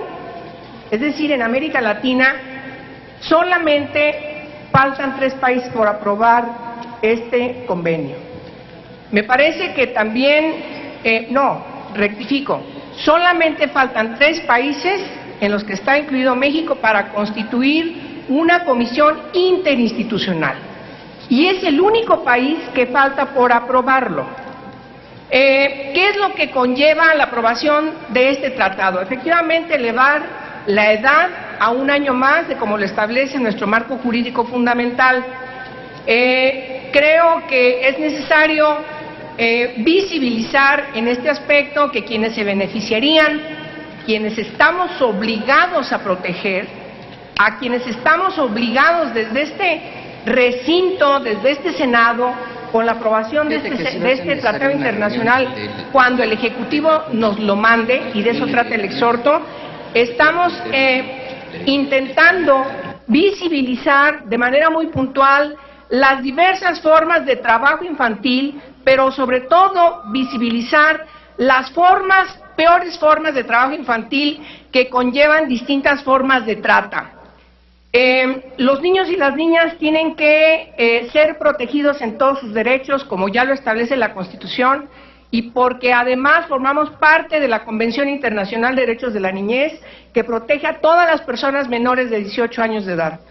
es decir, en América Latina, solamente faltan 3 países por aprobar este convenio. Me parece que también, rectifico, solamente faltan 3 países en los que está incluido México para constituir una comisión interinstitucional. Y es el único país que falta por aprobarlo. ¿Qué es lo que conlleva la aprobación de este tratado? Efectivamente, elevar la edad a 1 año más de como lo establece nuestro marco jurídico fundamental. Creo que es necesario visibilizar en este aspecto que quienes se beneficiarían, quienes estamos obligados a proteger, a quienes estamos obligados desde este recinto, desde este Senado, con la aprobación de este tratado internacional, cuando el Ejecutivo nos lo mande, y de eso trata el exhorto, estamos intentando visibilizar de manera muy puntual las diversas formas de trabajo infantil pero sobre todo visibilizar las peores formas de trabajo infantil que conllevan distintas formas de trata. Los niños y las niñas tienen que ser protegidos en todos sus derechos, como ya lo establece la Constitución, y porque además formamos parte de la Convención Internacional de Derechos de la Niñez, que protege a todas las personas menores de 18 años de edad.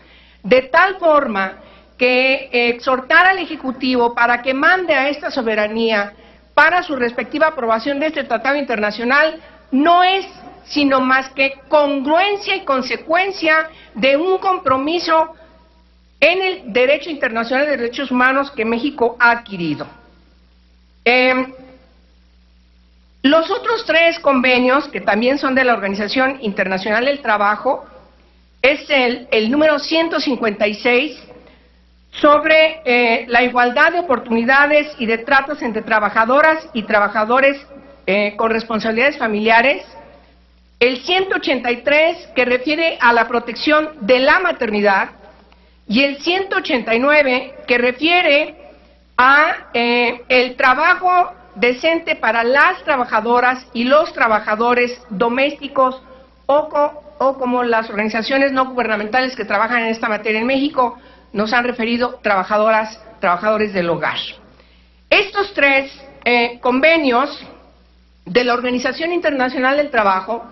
De tal forma que exhortar al Ejecutivo para que mande a esta soberanía para su respectiva aprobación de este tratado internacional no es sino más que congruencia y consecuencia de un compromiso en el derecho internacional de derechos humanos que México ha adquirido. Los otros 3 convenios, que también son de la Organización Internacional del Trabajo, es el número 156, sobre la igualdad de oportunidades y de tratos entre trabajadoras y trabajadores con responsabilidades familiares, el 183, que refiere a la protección de la maternidad, y el 189, que refiere a el trabajo decente para las trabajadoras y los trabajadores domésticos o como las organizaciones no gubernamentales que trabajan en esta materia en México nos han referido, trabajadores del hogar. Estos 3 convenios de la Organización Internacional del Trabajo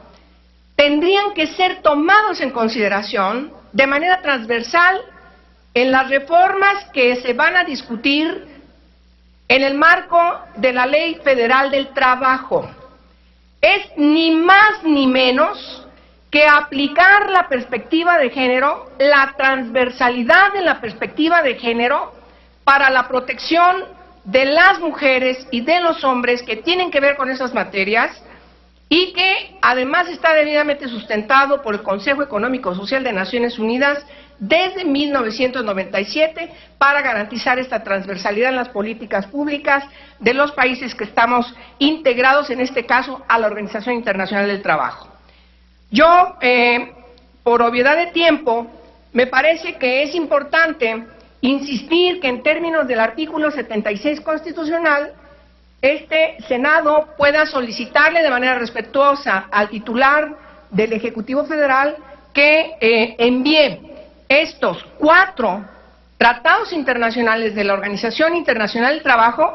tendrían que ser tomados en consideración de manera transversal en las reformas que se van a discutir en el marco de la Ley Federal del Trabajo. Es ni más ni menos que aplicar la perspectiva de género, la transversalidad de la perspectiva de género para la protección de las mujeres y de los hombres que tienen que ver con esas materias y que además está debidamente sustentado por el Consejo Económico y Social de Naciones Unidas desde 1997 para garantizar esta transversalidad en las políticas públicas de los países que estamos integrados, en este caso, a la Organización Internacional del Trabajo. Yo, por obviedad de tiempo, me parece que es importante insistir que en términos del artículo 76 constitucional, este Senado pueda solicitarle de manera respetuosa al titular del Ejecutivo Federal que envíe estos 4 tratados internacionales de la Organización Internacional del Trabajo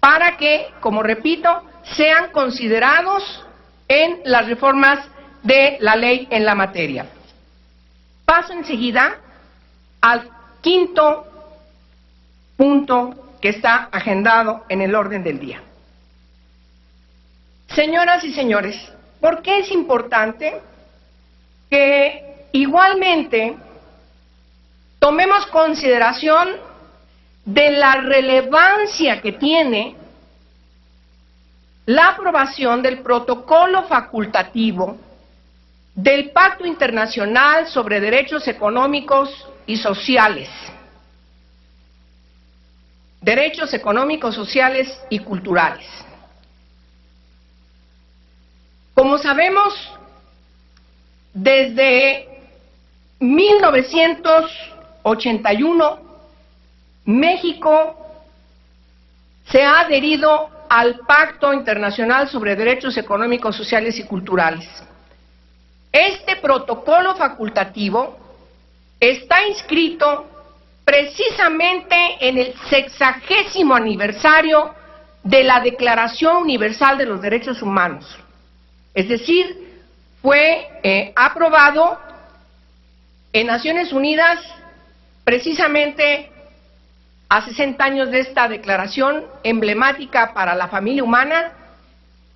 para que, como repito, sean considerados en las reformas de la ley en la materia. Paso enseguida al 5º punto que está agendado en el orden del día. Señoras y señores, ¿por qué es importante que igualmente tomemos consideración de la relevancia que tiene la aprobación del protocolo facultativo del Pacto Internacional sobre Derechos Económicos y Sociales? Derechos económicos, sociales y culturales. Como sabemos, desde 1981, México se ha adherido al Pacto Internacional sobre Derechos Económicos, Sociales y Culturales. Este protocolo facultativo está inscrito precisamente en el 60º aniversario de la Declaración Universal de los Derechos Humanos. Es decir, fue aprobado en Naciones Unidas precisamente a 60 años de esta declaración emblemática para la familia humana,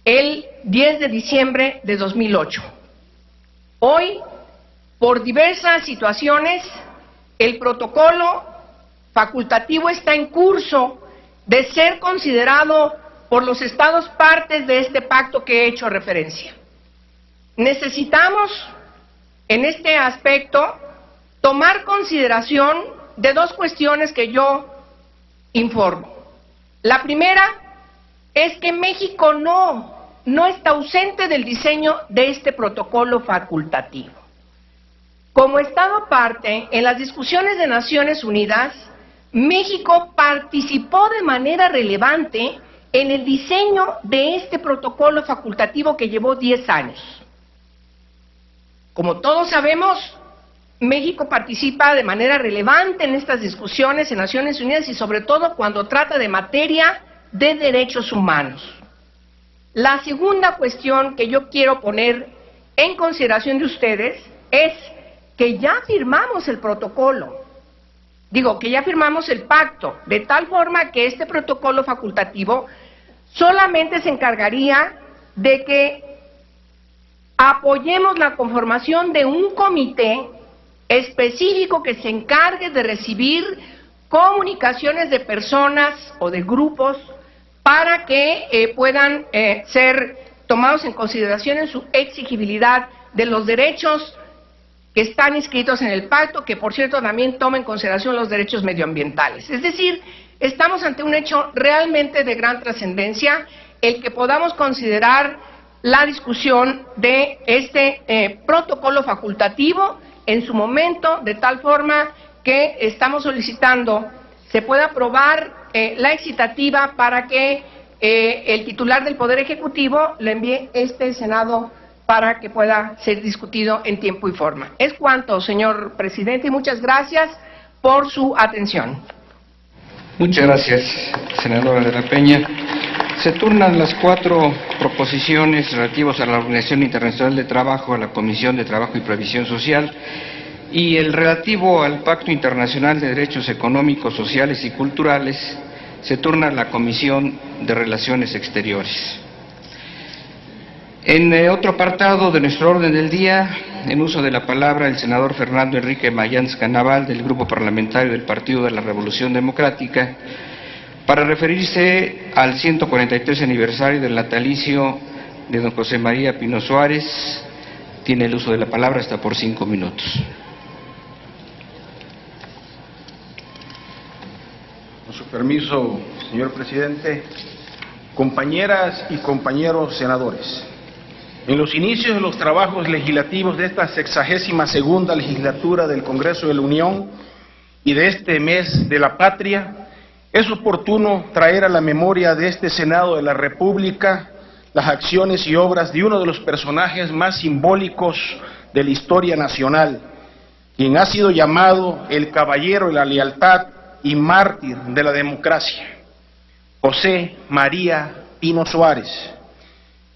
el 10 de diciembre de 2008. Hoy, por diversas situaciones, el protocolo facultativo está en curso de ser considerado por los Estados partes de este pacto que he hecho referencia. Necesitamos, en este aspecto, tomar consideración de 2 cuestiones que yo informo. La primera es que México no está ausente del diseño de este protocolo facultativo. Como Estado parte, en las discusiones de Naciones Unidas, México participó de manera relevante en el diseño de este protocolo facultativo que llevó 10 años. Como todos sabemos, México participa de manera relevante en estas discusiones en Naciones Unidas y sobre todo cuando trata de materia de derechos humanos. La segunda cuestión que yo quiero poner en consideración de ustedes es que ya firmamos el protocolo, que ya firmamos el pacto, de tal forma que este protocolo facultativo solamente se encargaría de que apoyemos la conformación de un comité específico que se encargue de recibir comunicaciones de personas o de grupos para que puedan ser tomados en consideración en su exigibilidad de los derechos que están inscritos en el pacto, que por cierto también toma en consideración los derechos medioambientales. Es decir, estamos ante un hecho realmente de gran trascendencia, el que podamos considerar la discusión de este protocolo facultativo en su momento, de tal forma que estamos solicitando se pueda aprobar la excitativa para que el titular del Poder Ejecutivo le envíe este Senado para que pueda ser discutido en tiempo y forma. Es cuanto, señor presidente, y muchas gracias por su atención. Muchas gracias, senadora de la Peña. Se turnan las 4 proposiciones relativas a la Organización Internacional de Trabajo, a la Comisión de Trabajo y Previsión Social, y el relativo al Pacto Internacional de Derechos Económicos, Sociales y Culturales se turna a la Comisión de Relaciones Exteriores. En otro apartado de nuestro orden del día, en uso de la palabra el senador Fernando Enrique Mayans Canaval, del Grupo Parlamentario del Partido de la Revolución Democrática, para referirse al 143 aniversario del natalicio de don José María Pino Suárez. Tiene el uso de la palabra hasta por 5 minutos. Con su permiso, señor presidente, compañeras y compañeros senadores, en los inicios de los trabajos legislativos de esta 62ª legislatura del Congreso de la Unión y de este mes de la Patria, es oportuno traer a la memoria de este Senado de la República las acciones y obras de uno de los personajes más simbólicos de la historia nacional, quien ha sido llamado el caballero de la lealtad y mártir de la democracia, José María Pino Suárez.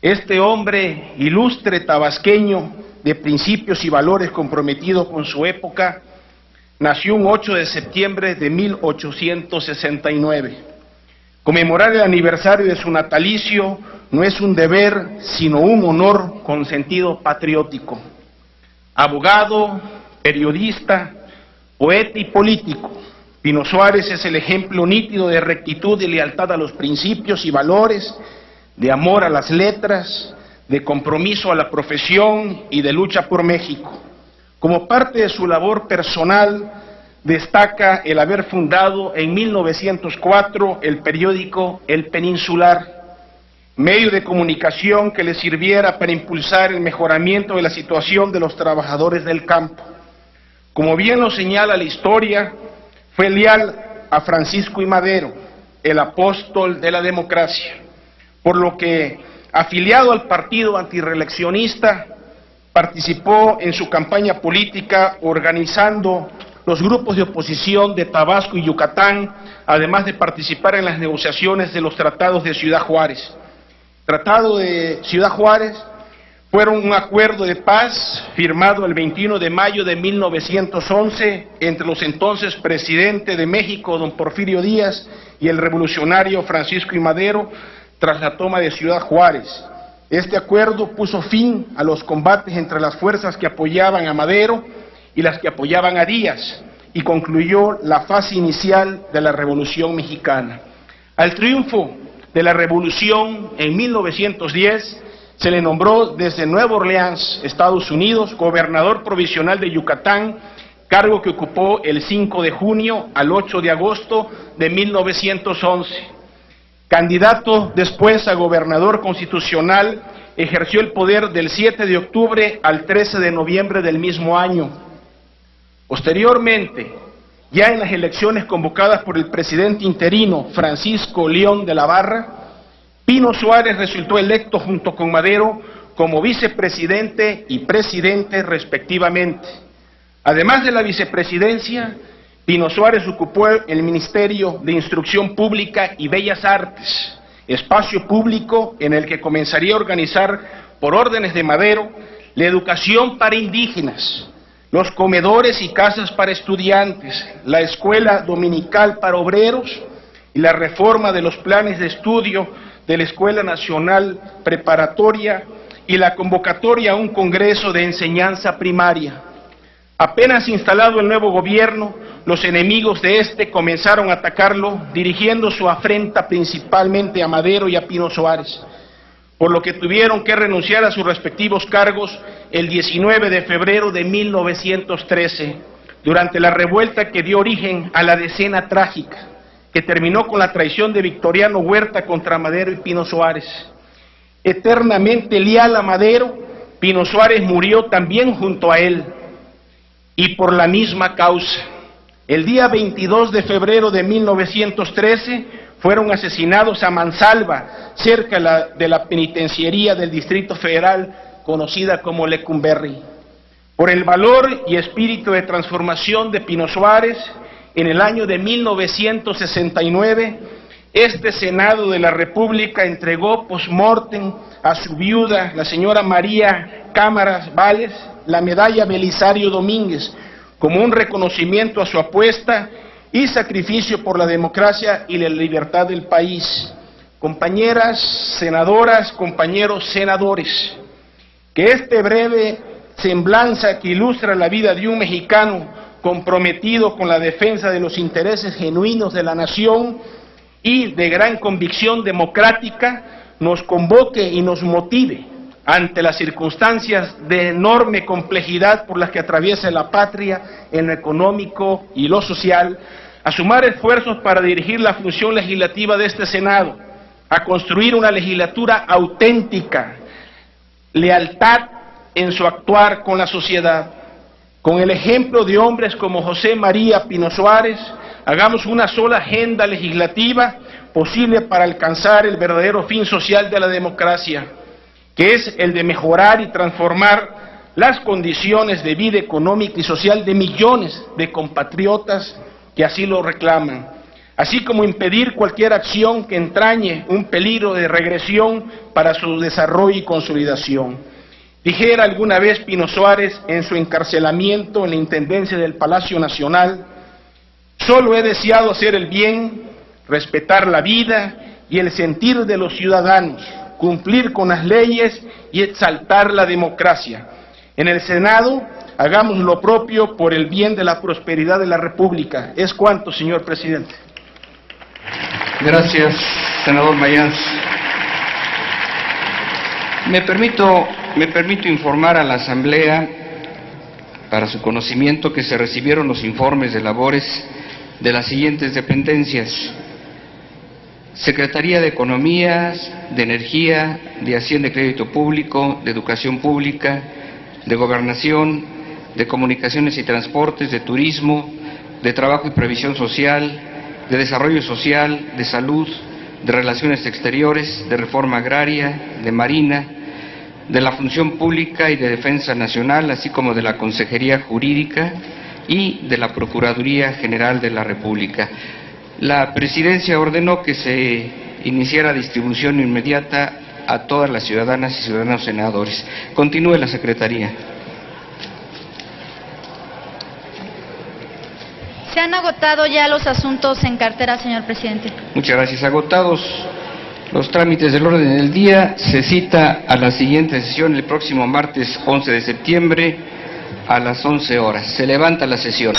Este hombre ilustre tabasqueño de principios y valores comprometidos con su época, nació un 8 de septiembre de 1869. Conmemorar el aniversario de su natalicio no es un deber, sino un honor con sentido patriótico. Abogado, periodista, poeta y político, Pino Suárez es el ejemplo nítido de rectitud y lealtad a los principios y valores, de amor a las letras, de compromiso a la profesión y de lucha por México. Como parte de su labor personal, destaca el haber fundado en 1904 el periódico El Peninsular, medio de comunicación que le sirviera para impulsar el mejoramiento de la situación de los trabajadores del campo. Como bien lo señala la historia, fue leal a Francisco I. Madero, el apóstol de la democracia, por lo que, afiliado al partido antirreeleccionista, participó en su campaña política organizando los grupos de oposición de Tabasco y Yucatán, además de participar en las negociaciones de los tratados de Ciudad Juárez. Tratado de Ciudad Juárez fueron un acuerdo de paz firmado el 21 de mayo de 1911 entre los entonces presidente de México, don Porfirio Díaz, y el revolucionario Francisco I. Madero, tras la toma de Ciudad Juárez. Este acuerdo puso fin a los combates entre las fuerzas que apoyaban a Madero y las que apoyaban a Díaz, y concluyó la fase inicial de la Revolución Mexicana. Al triunfo de la Revolución en 1910, se le nombró desde Nueva Orleans, Estados Unidos, gobernador provisional de Yucatán, cargo que ocupó el 5 de junio al 8 de agosto de 1911. Candidato después a gobernador constitucional, ejerció el poder del 7 de octubre al 13 de noviembre del mismo año. Posteriormente, ya en las elecciones convocadas por el presidente interino Francisco León de la Barra, Pino Suárez resultó electo junto con Madero como vicepresidente y presidente respectivamente. Además de la vicepresidencia, Pino Suárez ocupó el Ministerio de Instrucción Pública y Bellas Artes, espacio público en el que comenzaría a organizar, por órdenes de Madero, la educación para indígenas, los comedores y casas para estudiantes, la escuela dominical para obreros y la reforma de los planes de estudio de la Escuela Nacional Preparatoria y la convocatoria a un congreso de enseñanza primaria. Apenas instalado el nuevo gobierno, los enemigos de este comenzaron a atacarlo, dirigiendo su afrenta principalmente a Madero y a Pino Suárez, por lo que tuvieron que renunciar a sus respectivos cargos el 19 de febrero de 1913, durante la revuelta que dio origen a la Decena Trágica, que terminó con la traición de Victoriano Huerta contra Madero y Pino Suárez. Eternamente leal a Madero, Pino Suárez murió también junto a él, y por la misma causa. El día 22 de febrero de 1913 fueron asesinados a mansalva, cerca de la penitenciaría del Distrito Federal, conocida como Lecumberri. Por el valor y espíritu de transformación de Pino Suárez, en el año de 1969, este Senado de la República entregó post-mortem a su viuda, la señora María Cámaras Vales, la medalla Belisario Domínguez, como un reconocimiento a su apuesta y sacrificio por la democracia y la libertad del país. Compañeras senadoras, compañeros senadores, que este breve semblanza que ilustra la vida de un mexicano comprometido con la defensa de los intereses genuinos de la nación y de gran convicción democrática, nos convoque y nos motive ante las circunstancias de enorme complejidad por las que atraviesa la patria en lo económico y lo social, a sumar esfuerzos para dirigir la función legislativa de este Senado, a construir una legislatura auténtica, lealtad en su actuar con la sociedad. Con el ejemplo de hombres como José María Pino Suárez, hagamos una sola agenda legislativa posible para alcanzar el verdadero fin social de la democracia, que es el de mejorar y transformar las condiciones de vida económica y social de millones de compatriotas que así lo reclaman, así como impedir cualquier acción que entrañe un peligro de regresión para su desarrollo y consolidación. Dijera alguna vez Pino Suárez en su encarcelamiento en la Intendencia del Palacio Nacional: solo he deseado hacer el bien, respetar la vida y el sentir de los ciudadanos, cumplir con las leyes y exaltar la democracia. En el Senado, hagamos lo propio por el bien de la prosperidad de la República. Es cuanto, señor presidente. Gracias, senador Mayans. Me permito informar a la Asamblea, para su conocimiento, que se recibieron los informes de labores de las siguientes dependencias: Secretaría de Economía, de Energía, de Hacienda y Crédito Público, de Educación Pública, de Gobernación, de Comunicaciones y Transportes, de Turismo, de Trabajo y Previsión Social, de Desarrollo Social, de Salud, de Relaciones Exteriores, de Reforma Agraria, de Marina, de la Función Pública y de Defensa Nacional, así como de la Consejería Jurídica y de la Procuraduría General de la República. La Presidencia ordenó que se iniciara distribución inmediata a todas las ciudadanas y ciudadanos senadores. Continúe la Secretaría. Se han agotado ya los asuntos en cartera, señor presidente. Muchas gracias. Agotados los trámites del orden del día, se cita a la siguiente sesión el próximo martes 11 de septiembre a las 11 horas. Se levanta la sesión.